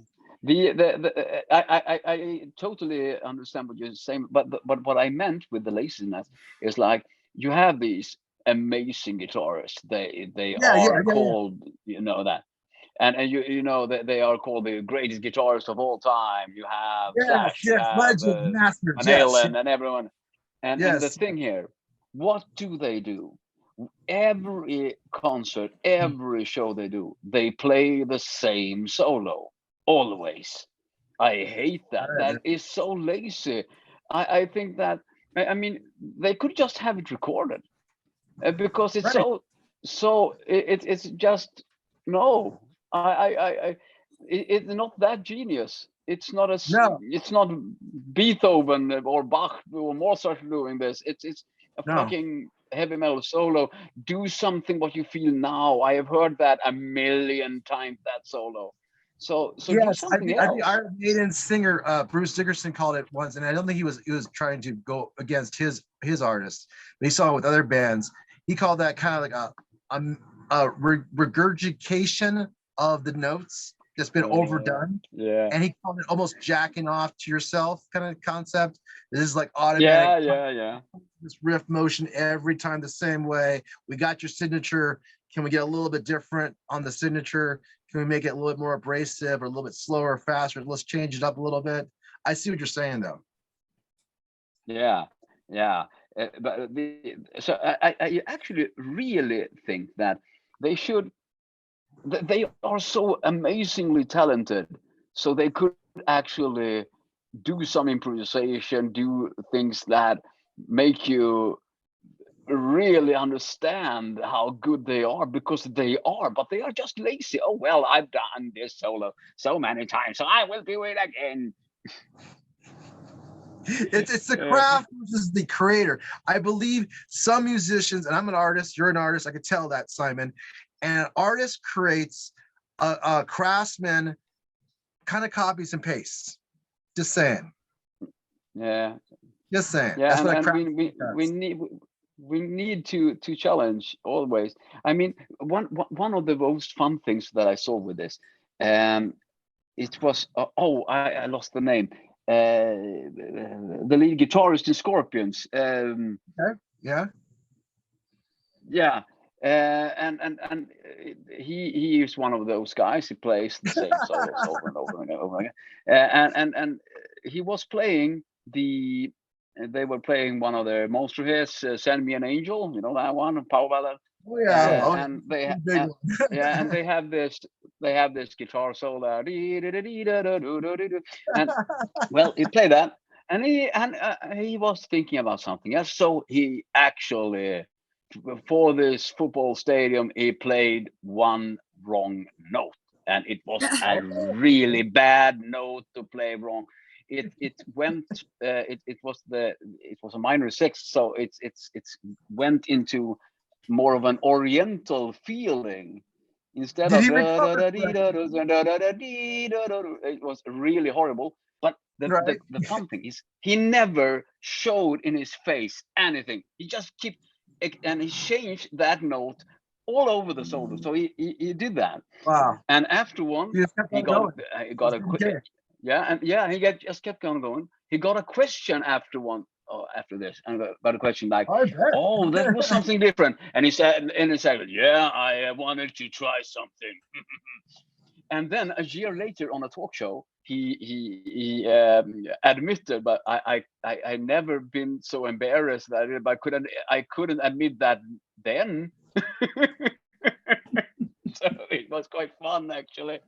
I totally understand what you're saying, but what I meant with the laziness is like you have these amazing guitarists. They are called that, and you know that they are called the greatest guitarists of all time. You have Slash, you Yes, have legend, masters, Van yes, Halen, and everyone. And the yes. thing here, what do they do? Every concert, every show they do, they play the same solo always. I hate that. That is so lazy. I think that I mean they could just have it recorded because it's Right. it's just no. It's not that genius. No, It's not Beethoven or Bach or Mozart doing this. It's a no. fucking heavy metal solo. Do something what you feel now. I have heard that a million times, that solo. So do Yes, something I think else. Iron Maiden singer Bruce Dickinson called it once, and I don't think he was trying to go against his artist, but he saw it with other bands. He called that kind of like regurgitation of the notes that's been overdone, Yeah. and he called it almost jacking off to yourself kind of concept. This is like automatic Yeah. this riff motion every time the same way. We got your signature. Can we get a little bit different on the signature? Can we make it a little bit more abrasive or a little bit slower, faster? Let's change it up a little bit. I see what you're saying, though. Yeah. But so I actually really think that they should. They are so amazingly talented, so they could actually do some improvisation, do things that make you really understand how good they are, because they are, but they are just lazy. Oh well, I've done this solo so many times, so I will do it again. It's the craft versus the creator. I believe some musicians, and I'm an artist, you're an artist, I could tell that, Simon. And an artist creates, a craftsman kind of copies and pastes. Just saying. Yeah, Just saying. yeah, That's what a and craft we does. need to challenge always. I mean, one of the most fun things that I saw with this, it was I lost the name. The lead guitarist in Scorpions. Okay. Yeah. Yeah, and he is one of those guys. He plays the same solos over and over and over again. And he was playing the. They were playing one of their monster hits, "Send Me an Angel." You know that one, power ballad. Oh yeah. Oh, And they big one. yeah, and they have this guitar solo, and well, he played that, and he was thinking about something else. So he actually, for this football stadium, he played one wrong note, and it was a really bad note to play wrong. It went it was a minor sixth, so it's went into more of an oriental feeling instead Did of he recover correctly? it was really horrible. But Right. the fun thing is he never showed in his face anything. He just kept, and he changed that note all over the solo. So he did that, Wow. and after one He just kept he on going. got Just a didn't care. yeah, and yeah, just kept on going. He got a question after one, after this, and got a question like, I bet. "Oh, that was something different." And he said, "Yeah, I wanted to try something." And then a year later on a talk show, he admitted, but I never been so embarrassed that I couldn't admit that then. So it was quite fun actually.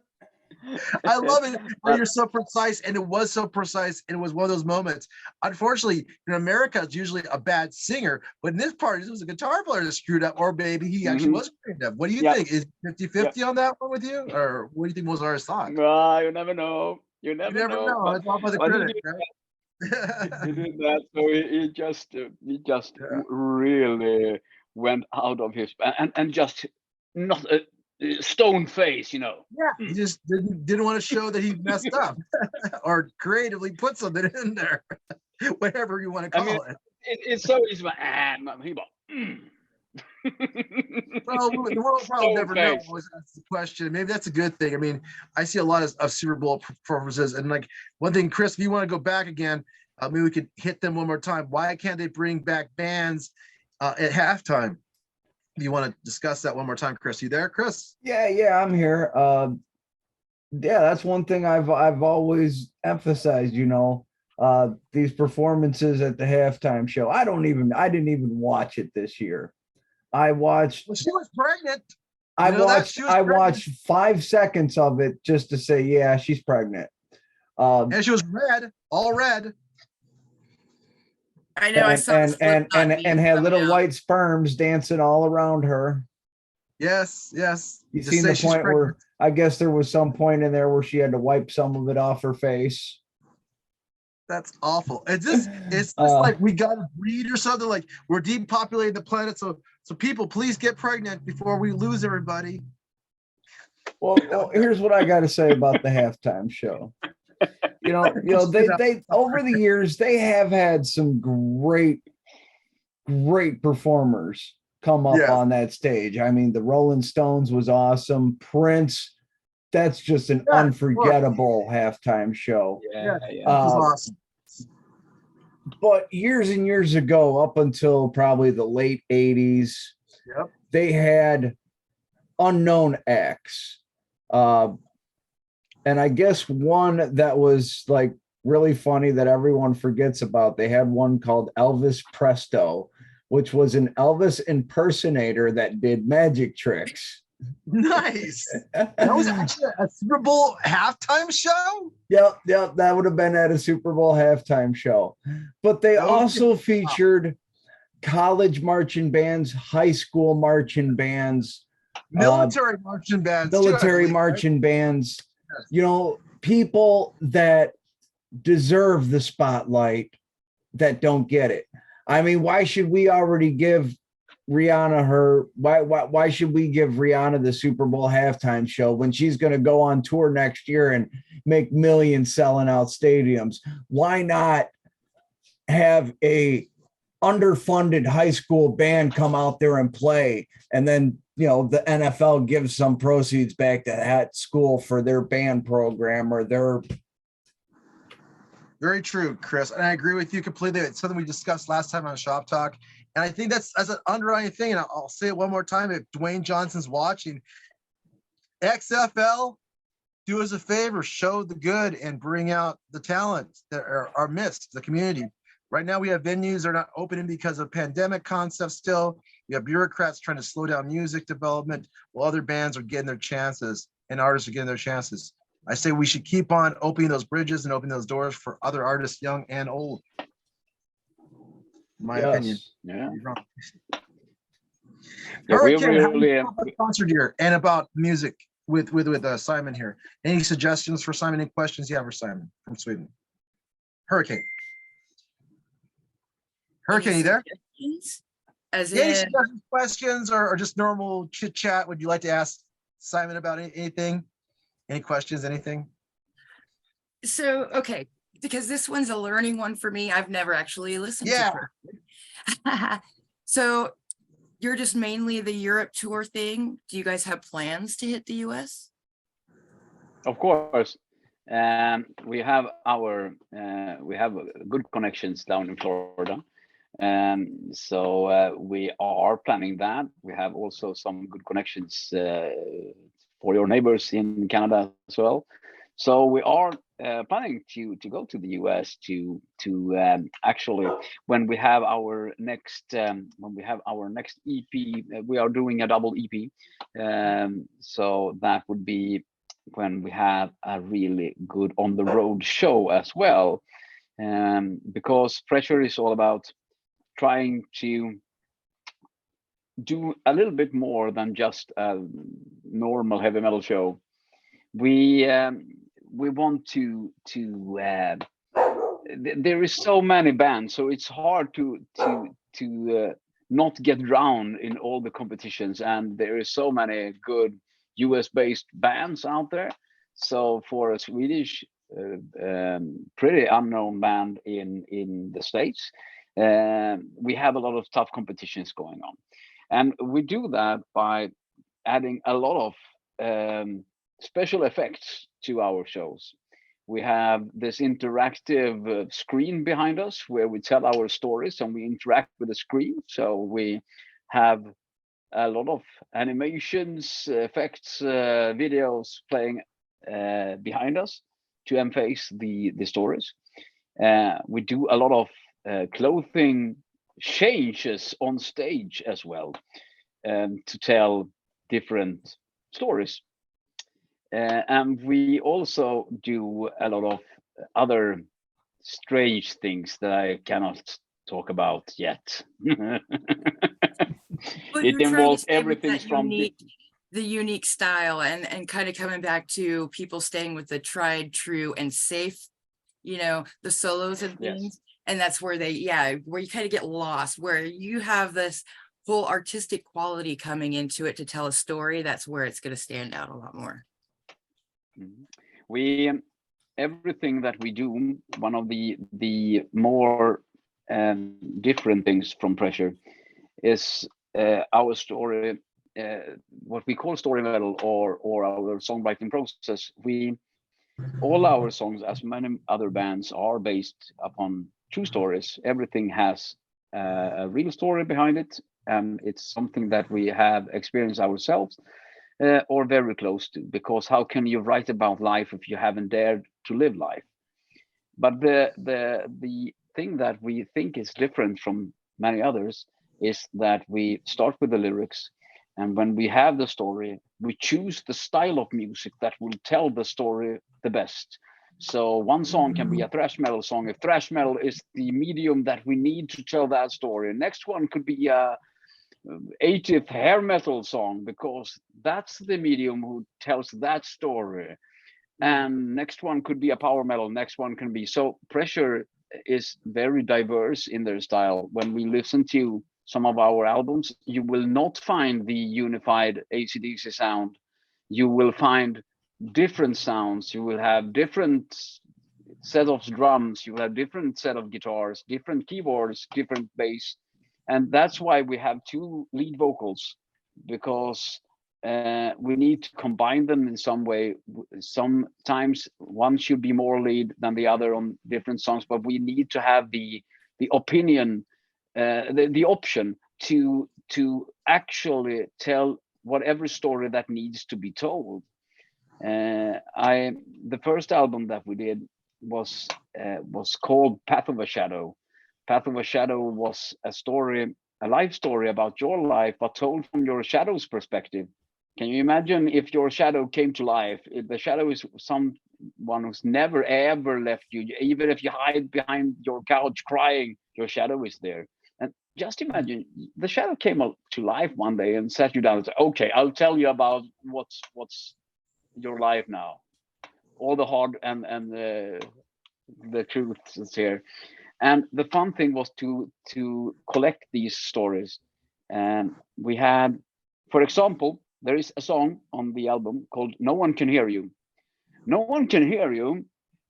I love it how But you're so precise, and it was so precise, and it was one of those moments. Unfortunately, in America, it's usually a bad singer, but in this part, it was a guitar player that screwed up, or maybe he actually was screwed up. What do you yep, think? Is yep. 50-50 on that one with you? Or what do you think most artists thought? You never know. You You never never know. know. It's all by the But critic, right? he did that. So he just Yeah. really went out of his, and just not a stone face, you know. Yeah, he just didn't want to show that he messed up or creatively put something in there, whatever you want to I mean, call it. it's so easy. He bought. Well, the world probably will Stone never know. face. Always ask the question. Maybe that's a good thing. I mean, I see a lot of Super Bowl performances, and like one thing, Chris, if you want to go back again, maybe we could hit them one more time. Why can't they bring back bands at halftime? you want to discuss that one more time, Chris? You there, Chris? Yeah, I'm here. Yeah, that's one thing I've always emphasized, these performances at the halftime show. I didn't even watch it this year. I watched Well, she was pregnant. I You know that? watched She was I pregnant. watched 5 seconds of it just to say, yeah, she's pregnant. And she was red, all red. I know. I and saw and this and Slipknot and, meme and had coming little out. white sperms dancing all around her. Yes. You Just seen say the she's point where pregnant. I guess there was some point in there where she had to wipe some of it off her face. That's awful. It's just Uh, like we gotta breed or something. Like we're depopulating the planet, so people, please get pregnant before we lose everybody. well, here's what I got to say about the halftime show. They over the years they have had some great performers come up on that stage. I mean, the Rolling Stones was awesome. Prince, that's just an unforgettable halftime show. Yeah. This is awesome. But years and years ago, up until probably the late 80s, they had unknown acts. And I guess one that was like really funny that everyone forgets about, they had one called Elvis Presto, which was an Elvis impersonator that did magic tricks. Nice. That was actually a Super Bowl halftime show? Yep. That would have been at a Super Bowl halftime show. But they also featured college marching bands, high school marching bands, military marching bands, bands, people that deserve the spotlight that don't get it. I mean, why should we already give Rihanna why should we give Rihanna the Super Bowl halftime show when she's going to go on tour next year and make millions selling out stadiums? Why not have a underfunded high school band come out there and play, and then the NFL gives some proceeds back to that school for their band program or their. Very true, Chris, and I agree with you completely. It's something we discussed last time on Shop Talk, and I think that's an underlying thing. And I'll say it one more time: if Dwayne Johnson's watching, XFL, do us a favor, show the good and bring out the talent that are missed, the community. Right now, we have venues that are not opening because of pandemic concepts still. We have bureaucrats trying to slow down music development while other bands are getting their chances and artists are getting their chances. I say we should keep on opening those bridges and opening those doors for other artists, young and old. My opinion. Yeah. Hurricane, how do you feel about concert year and about music with Simon here? Any suggestions for Simon? Any questions you have for Simon from Sweden? Hurricane, you there? As any in questions or just normal chit chat? Would you like to ask Simon about anything? Any questions? Anything? So, okay, because this one's a learning one for me. I've never actually listened to it. So you're just mainly the Europe tour thing. Do you guys have plans to hit the US? Of course. We have good connections down in Florida. So we are planning that. We have also some good connections for your neighbors in Canada as well. So we are planning to go to the US to actually when we have our next EP, we are doing a double EP. So that would be when we have a really good on the road show as well. Because Pressure is all about trying to do a little bit more than just a normal heavy metal show. We want to there is so many bands, so it's hard to not get drowned in all the competitions, and there is so many good US based bands out there. So for a Swedish pretty unknown band in the States, we have a lot of tough competitions going on, and we do that by adding a lot of special effects to our shows. We have this interactive screen behind us where we tell our stories and we interact with the screen. So we have a lot of animations, effects, videos playing behind us to emphasize the stories. We do a lot of clothing changes on stage as well, to tell different stories. And we also do a lot of other strange things that I cannot talk about yet. But It you're trying to involves stay with everything that from the unique style, and kind of coming back to people staying with the tried, true, and safe, the solos and yes. things. And that's where where you kind of get lost, where you have this whole artistic quality coming into it to tell a story. That's where it's going to stand out a lot more. We everything that we do, one of the more different things from Pressure is our story, what we call story metal, or our songwriting process. All our songs, as many other bands, are based upon true stories. Everything has a real story behind it, and it's something that we have experienced ourselves, or very close to. Because how can you write about life if you haven't dared to live life? But the thing that we think is different from many others is that we start with the lyrics, and when we have the story, we choose the style of music that will tell the story the best. So one song can be a thrash metal song if thrash metal is the medium that we need to tell that story. Next one could be a 80th hair metal song because that's the medium who tells that story. And next one could be a power metal. Next one can be, so Pressure is very diverse in their style. When we listen to some of our albums, you will not find the unified AC/DC sound. You will find different sounds. You will have different set of drums. You will have different set of guitars, different keyboards, different bass. And that's why we have two lead vocals, because we need to combine them in some way. Sometimes one should be more lead than the other on different songs, but we need to have the opinion, the option to actually tell whatever story that needs to be told. The first album that we did was called Path of a Shadow. Path of a Shadow was a story, a life story about your life, but told from your shadow's perspective. Can you imagine if your shadow came to life? If the shadow is someone who's never ever left you, even if you hide behind your couch crying, your shadow is there. And just imagine the shadow came up to life one day and sat you down and said, okay, I'll tell you about what's your life now. All the hard and the truth is here. And the fun thing was to collect these stories. And we had, for example, there is a song on the album called No One Can Hear You. No One Can Hear You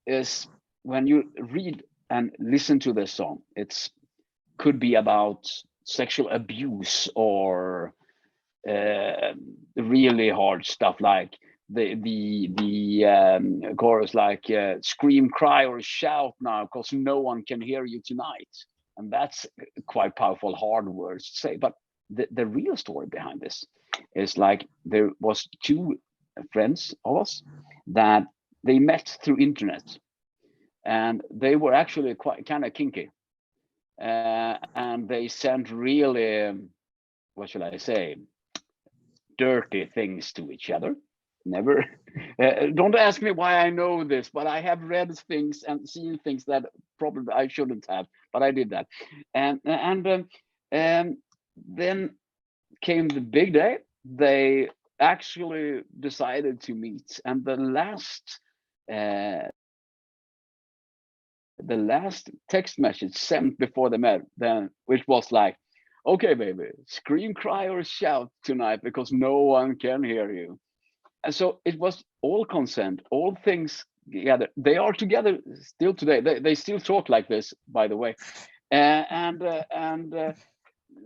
is, when you read and listen to this song, it's could be about sexual abuse or really hard stuff, like the chorus, like scream, cry, or shout now, because no one can hear you tonight. And that's quite powerful, hard words to say. But the real story behind this is, like, there was two friends of us that they met through internet, and they were actually quite kind of kinky, and they sent really, what should I say, dirty things to each other. Never don't ask me why I know this, but I have read things and seen things that probably I shouldn't have, but I did that. And then came the big day. They actually decided to meet, and the last text message sent before they met, then, which was like, okay, baby, scream, cry, or shout tonight because no one can hear you. And so it was all consent, all things together. They are together still today. They still talk like this, by the way.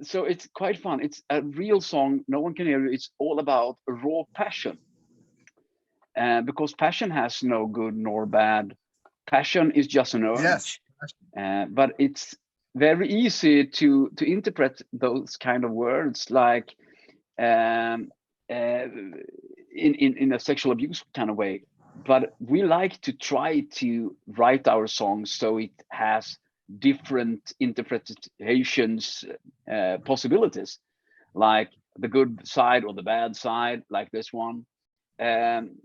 So it's quite fun. It's a real song. No One Can Hear You. It's all about raw passion. Because passion has no good nor bad. Passion is just an urge. Yes. But it's very easy to interpret those kind of words, like um, in a sexual abuse kind of way. But we like to try to write our songs so it has different interpretations, possibilities, like the good side or the bad side, like this one.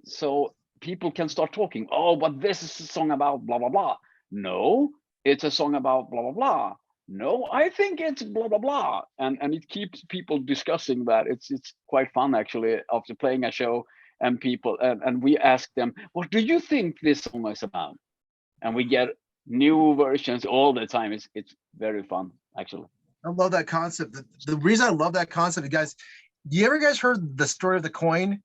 So people can start talking. Oh, but this is a song about blah blah blah. No, it's a song about blah blah blah. No, I think it's blah blah blah, and it keeps people discussing that. It's quite fun actually after playing a show, and people and we ask them, what do you think this song is about? And we get new versions all the time. It's very fun actually. I love that concept. The reason I love that concept, you guys, you ever guys heard the story of the coin?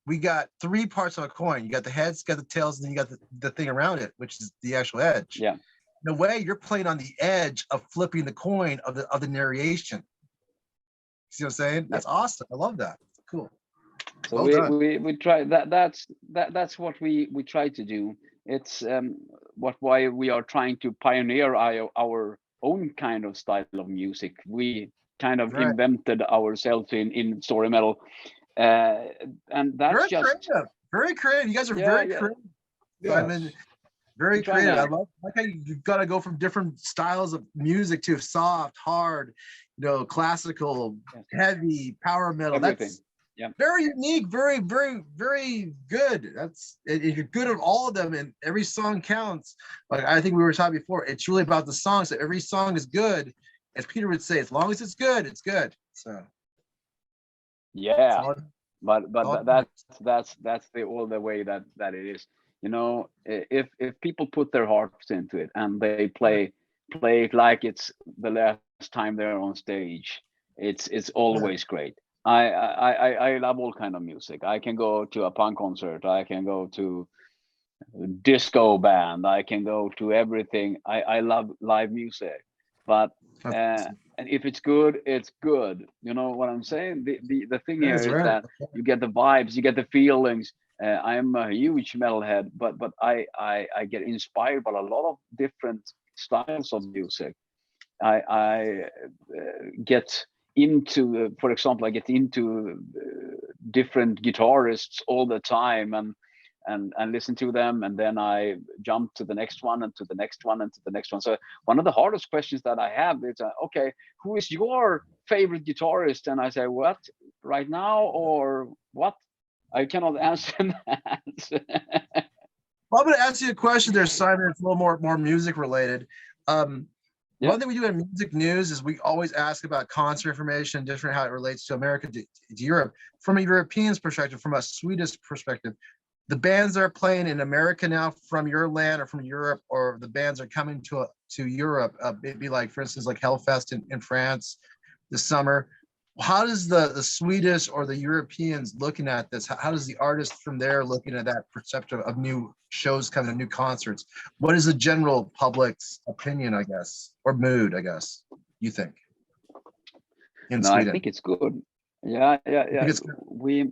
We got three parts of a coin. You got the heads, you got the tails, and then you got the thing around it, which is the actual edge. Yeah. In a way, you're playing on the edge of flipping the coin of the narration. See what I'm saying? That's awesome. I love that. Cool. So we try that's what we try to do. It's why we are trying to pioneer our own kind of style of music. We kind of invented ourselves in story metal, and that's very creative. You guys are very creative. Yes. I mean, very creative. I like how you've got to go from different styles of music to soft, hard, classical, heavy, power metal. Everything. That's very unique, very, very, very good. You're good at all of them, and every song counts. Like I think we were talking before, it's really about the song. So every song is good, as Peter would say. As long as it's good, it's good. So yeah, but that's all the way that it is. If people put their hearts into it and they play it like it's the last time they're on stage, it's always great. I love all kind of music. I can go to a punk concert. I can go to a disco band. I can go to everything. I love live music, but and if it's good, it's good. You know what I'm saying? The thing here is that you get the vibes, you get the feelings. I'm a huge metalhead, but I get inspired by a lot of different styles of music. I get into, for example, I get into different guitarists all the time and listen to them, and then I jump to the next one and to the next one and to the next one. So one of the hardest questions that I have is, okay, who is your favorite guitarist? And I say, what, right now or what? I cannot answer that. Well, I'm going to ask you a question there, Simon. It's a little more music related. One thing we do in music news is we always ask about concert information, different how it relates to America, to Europe. From a European's perspective, from a Swedish perspective, the bands that are playing in America now from your land or from Europe, or the bands are coming to Europe, maybe like, for instance, like Hellfest in France this summer. How does the Swedish or the Europeans looking at this? How does the artist from there looking at that perception of new shows coming, new concerts? What is the general public's opinion, I guess, or mood, I guess, you think? In Sweden? I think it's good. Yeah. We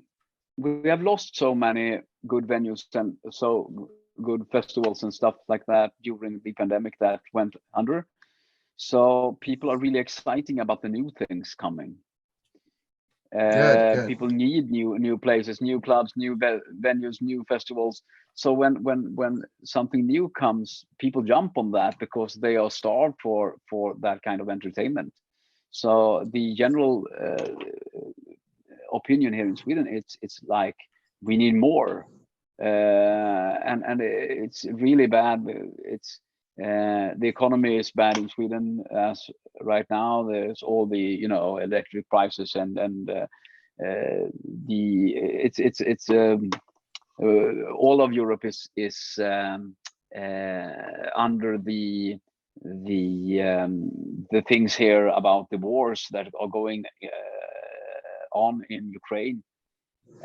have lost so many good venues and so good festivals and stuff like that during the pandemic that went under. So people are really exciting about the new things coming. Good. People need new places, new clubs, new venues, new festivals. So when something new comes, people jump on that because they are starved for that kind of entertainment. So the general opinion here in Sweden, it's like we need more, and it's really bad. It's the economy is bad in Sweden as right now. There's all the electric prices and all of Europe is under the things here about the wars that are going on in Ukraine.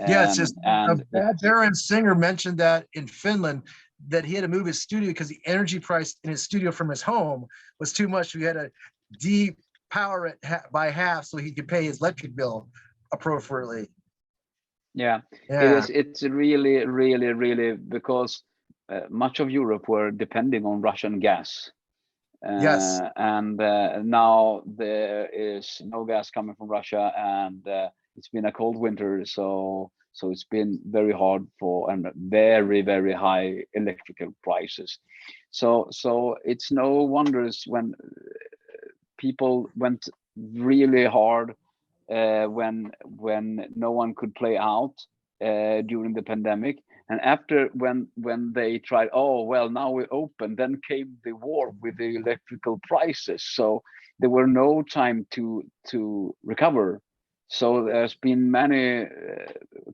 Yeah, it's just a Baron singer mentioned that in Finland, that he had to move his studio because the energy price in his studio from his home was too much. We had to de-power it by half so he could pay his electric bill appropriately. Yeah. It's really, really, really, because much of Europe were depending on Russian gas. Yes. And now there is no gas coming from Russia, and it's been a cold winter, so it's been very hard for, and very, very high electrical prices. So it's no wonders when people went really hard when no one could play out during the pandemic. And after, when they tried, oh well, now we're open, then came the war with the electrical prices. So there were no time to recover. So there's been many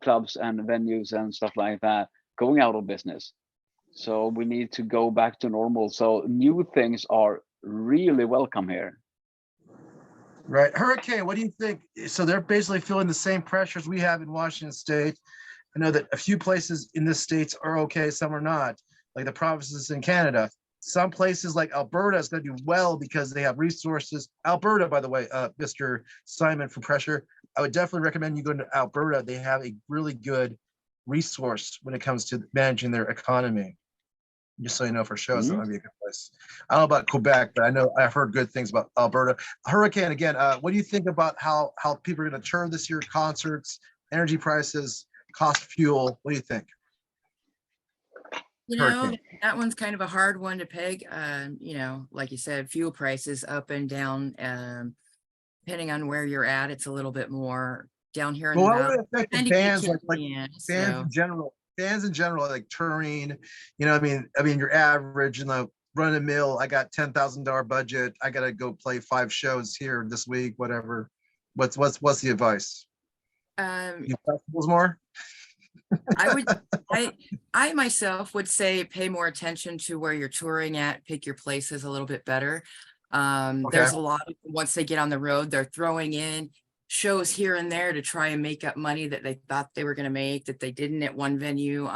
clubs and venues and stuff like that going out of business. So we need to go back to normal. So new things are really welcome here. Right. Hurricane, what do you think? So they're basically feeling the same pressures we have in Washington State. I know that a few places in the States are okay, some are not, like the provinces in Canada. Some places like Alberta is going to do well because they have resources. Alberta, by the way, Mr. Simon from Pressure, I would definitely recommend you go to Alberta. They have a really good resource when it comes to managing their economy. Just so you know for sure, so that might be a good place. I don't know about Quebec, but I know I've heard good things about Alberta. Hurricane, again, what do you think about how people are going to turn this year? Concerts, energy prices, cost of fuel. What do you think? You know, Hurricane. that one's kind of a hard one to peg. You know, like you said, fuel prices up and down. Depending on where you're at, it's a little bit more down here in Well, the how would valley. it affect the Tend to get bands, like Canadian, bands so in general? Bands in general, like touring. You know, I mean, your average, run of the mill. I got $10,000 budget. I got to go play 5 shows here this week. Whatever. What's the advice? You festivals more? I would, I myself would say pay more attention to where you're touring at, pick your places a little bit better. There's a lot, once they get on the road, they're throwing in shows here and there to try and make up money that they thought they were going to make that they didn't at one venue.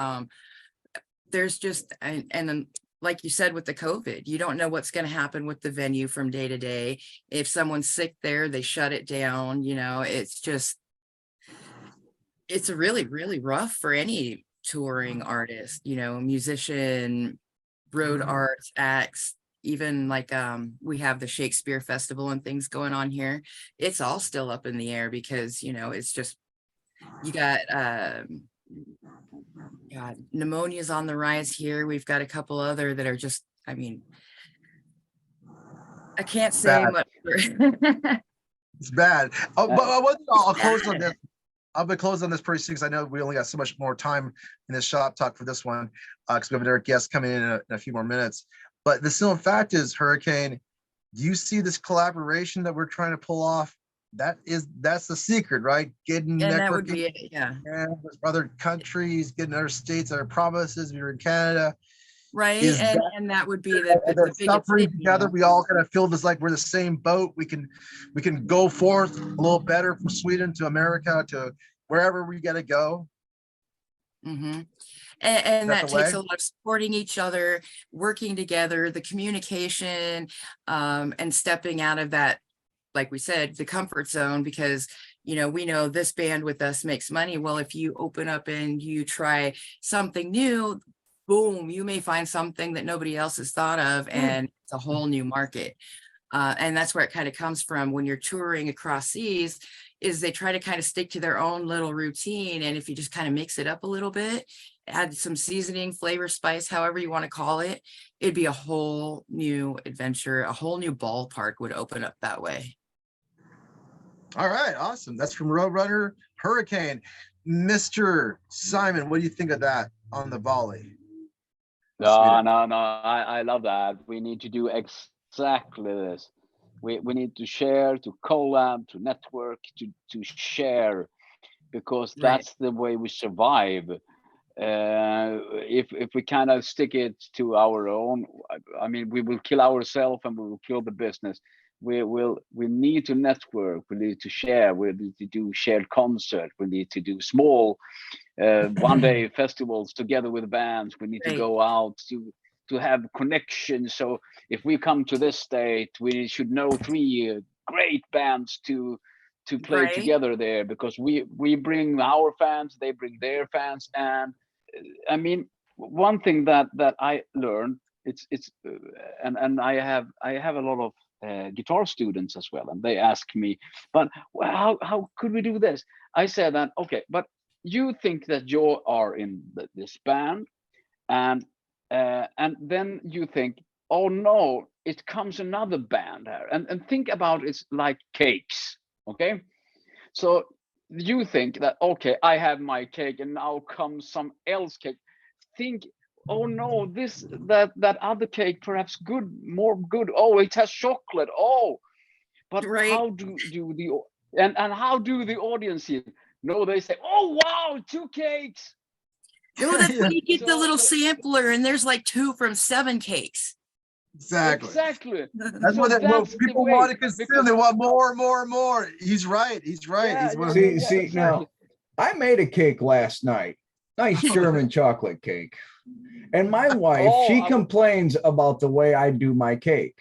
There's just, and then like you said, with the COVID, you don't know what's going to happen with the venue from day to day. If someone's sick there, they shut it down. You know, it's just, it's really, really rough for any touring artist, you know, musician, road arts acts, even like we have the Shakespeare Festival and things going on here. It's all still up in the air because, you know, it's just, you got God, pneumonia's on the rise here. We've got a couple other that are just, I mean, I can't say Bad. much. It's bad. Oh, but I'll close on bad. this. I'll be closing on this pretty soon because I know we only got so much more time in this shop talk for this one because we have another guest coming in a few more minutes. But the simple fact is, Hurricane, do you see this collaboration that we're trying to pull off? That's the secret, right? Getting And that would networking be it, yeah. with other countries, getting other states, other provinces. If you're in Canada, Right, is and that would be the they're biggest suffering thing, you together. know? We all kind of feel this like we're the same boat. We can go forth a little better from Sweden to America to wherever we got to go. Mhm. And That that the takes way? a lot of supporting each other, working together, the communication, and stepping out of that, like we said, the comfort zone, because, you know, we know this band with us makes money. Well, if you open up and you try something new, boom, you may find something that nobody else has thought of, and it's a whole new market. And that's where it kind of comes from when you're touring across seas, is they try to kind of stick to their own little routine. And if you just kind of mix it up a little bit, add some seasoning, flavor, spice, however you want to call it, it'd be a whole new adventure, a whole new ballpark would open up that way. All right, awesome. That's from Roadrunner Hurricane. Mr. Simon, what do you think of that on the volley? No, I love that. We need to do exactly this. We need to share, to collab, to network, to share, because that's the way we survive. If we kind of stick it to our own, I mean, we will kill ourselves and we will kill the business. We need to network, we need to share, we need to do shared concert, we need to do small one day festivals together with bands. We need to go out to have connections. So if we come to this state, we should know 3 great bands to play together there, because we bring our fans, they bring their fans. And I mean, one thing that I learned, it's and I have a lot of guitar students as well, and they ask me, but how could we do this? I said that, okay, but you think that you are in this band, and then you think, oh no, it comes another band here, and think about it's like cakes, okay? So you think that, okay, I have my cake, and now comes some else cake. Think, oh no, that other cake perhaps more good. Oh, it has chocolate. Oh, but Right. how do the and how do the audience see it? No, they say, oh wow, 2 cakes. No, that's when you get the So- little sampler and there's like 2 from 7 cakes. Exactly. That's So what that's the people way, want to consume. because- They want more. He's right. He's right. Yeah, He's one of yeah, the- See, now I made a cake last night. Nice German chocolate cake. And my wife, Oh, she I- complains about the way I do my cake.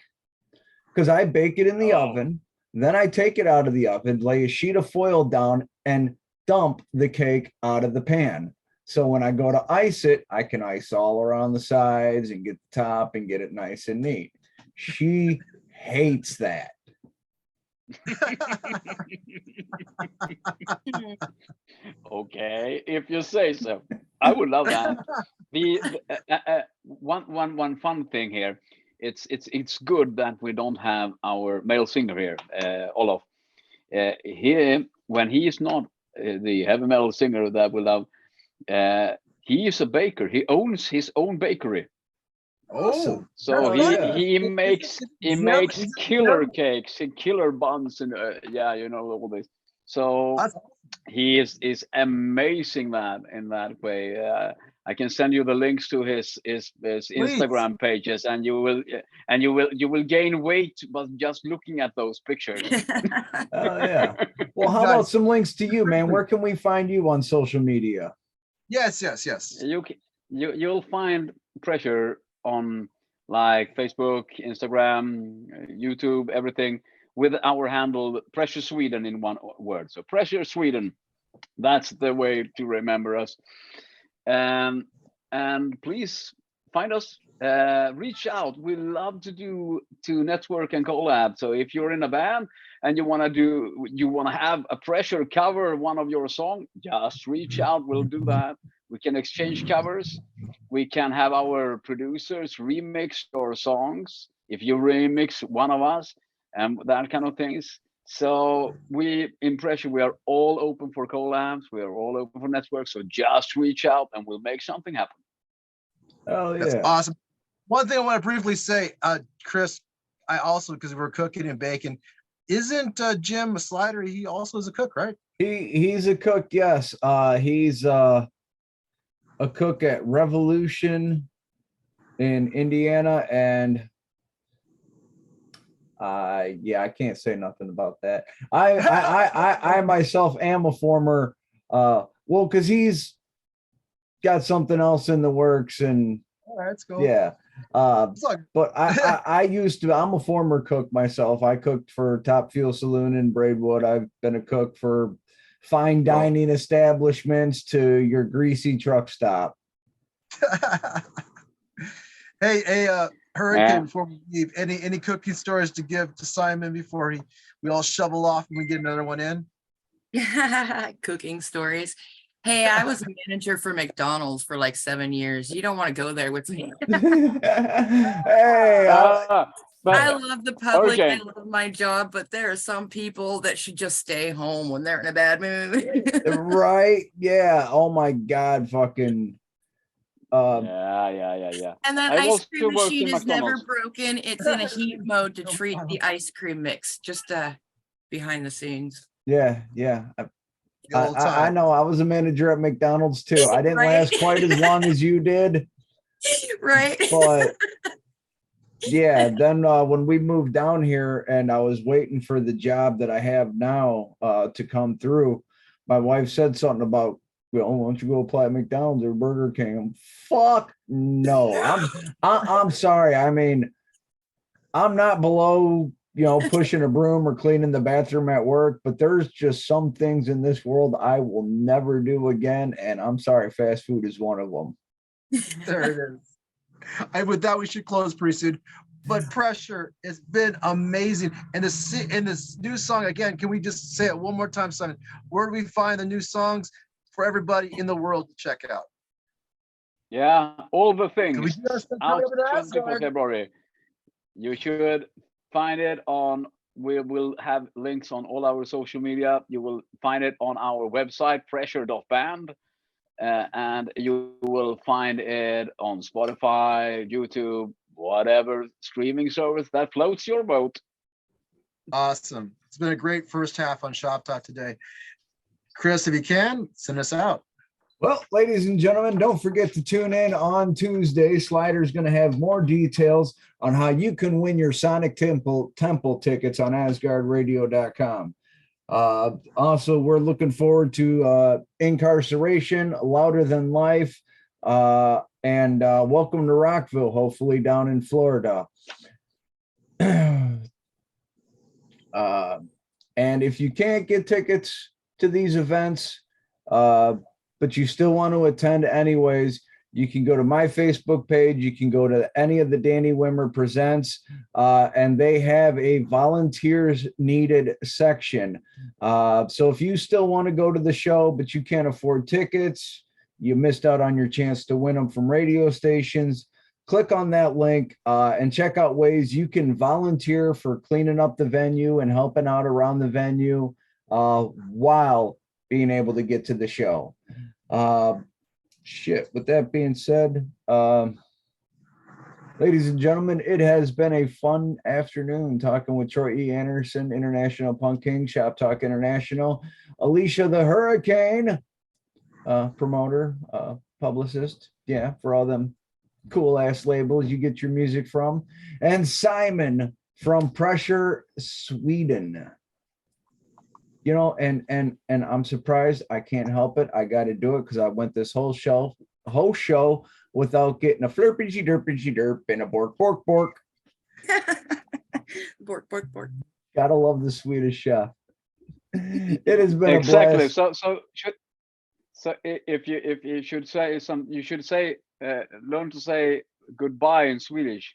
Because I bake it in the Oh. oven, then I take it out of the oven, lay a sheet of foil down, and dump the cake out of the pan. So when I go to ice it, I can ice all around the sides and get the top and get it nice and neat. She hates that. Okay, if you say so. I would love that. One fun thing here. It's good that we don't have our male singer here, Olof. Here, when he is not the heavy metal singer that we love, he is a baker. He owns his own bakery. Awesome. So That's Oh, he yeah. he makes Is it killer Jim? cakes and killer buns, and yeah, you know, all this. So That's- he is amazing that in that way. I can send you the links to his Instagram pages, and you will gain weight, but just looking at those pictures. Oh, yeah. Well, how about some links to you, man? Where can we find you on social media? Yes. You'll find Pressure on like Facebook, Instagram, YouTube, everything, with our handle Pressure Sweden in one word. So Pressure Sweden, that's the way to remember us. And please find us, reach out. We love to network and collab. So if you're in a band and you want to have a Pressure cover one of your song, just reach out. We'll do that. We can exchange covers. We can have our producers remix your songs if you remix one of us, and that kind of things. So we in Pressure, we are all open for collabs. We are all open for networks. So just reach out and we'll make something happen. Oh, That's yeah. awesome. One thing I want to briefly say, Chris, I also, because we're cooking and baking, isn't Jim a slider? He also is a cook, right? He's a cook, yes. He's a cook at Revolution in Indiana, and yeah, I can't say nothing about that. I myself am a former well, because he's got something else in the works, and All right, let's go. yeah. But I'm a former cook myself. I cooked for Top Fuel Saloon in Braidwood. I've been a cook for fine dining establishments to your greasy truck stop. Hey, Hurricane, before we leave, any cooking stories to give to Simon before we all shovel off and we get another one in? Cooking stories. Hey, I was a manager for McDonald's for like 7 years. You don't want to go there with me. Hey, I love the public. Okay. I love my job, but there are some people that should just stay home when they're in a bad mood. right? Yeah. Oh my God, fucking. Yeah. And that I've ice also cream worked machine in is never McDonald's. broken. It's in a heat mode to treat the ice cream mix, just behind the scenes. Yeah. The old I time. know. I was a manager at McDonald's too. I didn't Right. last quite as long as you did, Right. but yeah. Then when we moved down here and I was waiting for the job that I have now to come through, my wife said something about, well, why don't you go apply at McDonald's or Burger King? Fuck no. I'm sorry. I mean, I'm not below, pushing a broom or cleaning the bathroom at work, but there's just some things in this world I will never do again. And I'm sorry, fast food is one of them. There it is. With that, we should close pretty soon. but Pressure, it's been amazing. And this new song, again, can we just say it one more time, Simon? Where do we find the new songs for everybody in the world to check out? Yeah, all the Can we things just out over to 24 Asgard? February. You should find it on, we will have links on all our social media. You will find it on our website, pressure.band. And you will find it on Spotify, YouTube, whatever streaming service that floats your boat. Awesome. It's been a great first half on Shop Talk today. Chris, if you can, send us out. Well, ladies and gentlemen, don't forget to tune in on Tuesday. Slider's going to have more details on how you can win your Sonic Temple tickets on AsgardRadio.com. Also, we're looking forward to Incarceration, Louder Than Life, and Welcome to Rockville, hopefully down in Florida. And if you can't get tickets to these events, but you still want to attend anyways, you can go to my Facebook page. You can go to any of the Danny Wimmer Presents, and they have a volunteers needed section. So if you still want to go to the show, but you can't afford tickets, you missed out on your chance to win them from radio stations, click on that link and check out ways you can volunteer for cleaning up the venue and helping out around the venue while being able to get to the show. With that being said, ladies and gentlemen, it has been a fun afternoon talking with Troy E. Anderson, International Punk King, Shop Talk International, Alicia the Hurricane, promoter, publicist, yeah, for all them cool ass labels you get your music from, and Simon from Pressure, Sweden. You know, and I'm surprised. I can't help it. I got to do it because I went this whole show without getting a flirpity derp and a bork. Bork. Gotta love the Swedish chef. It has been exactly. A blast. So if you should say you should say learn to say goodbye in Swedish.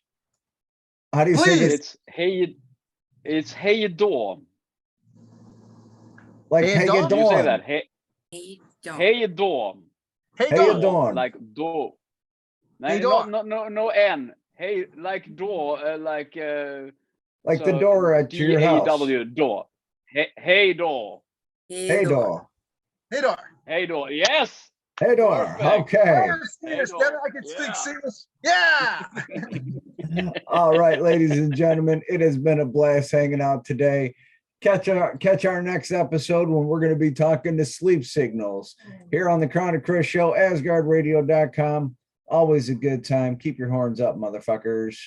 How do you say this? It's hej då. Like hey dawn. You say that hey dawn. Hey dawn. Like do. Hey No n. Hey like door like the door at your house. Door. Hey door. Hey door. Hey door. Hey door. Yes. Hey door. Okay. I can speak Swedish. Yeah. All right, ladies and gentlemen, it has been a blast hanging out today. Catch our next episode when we're going to be talking to Sleep Signals here on the Crown of Chris show, AsgardRadio.com. Always a good time. Keep your horns up, motherfuckers.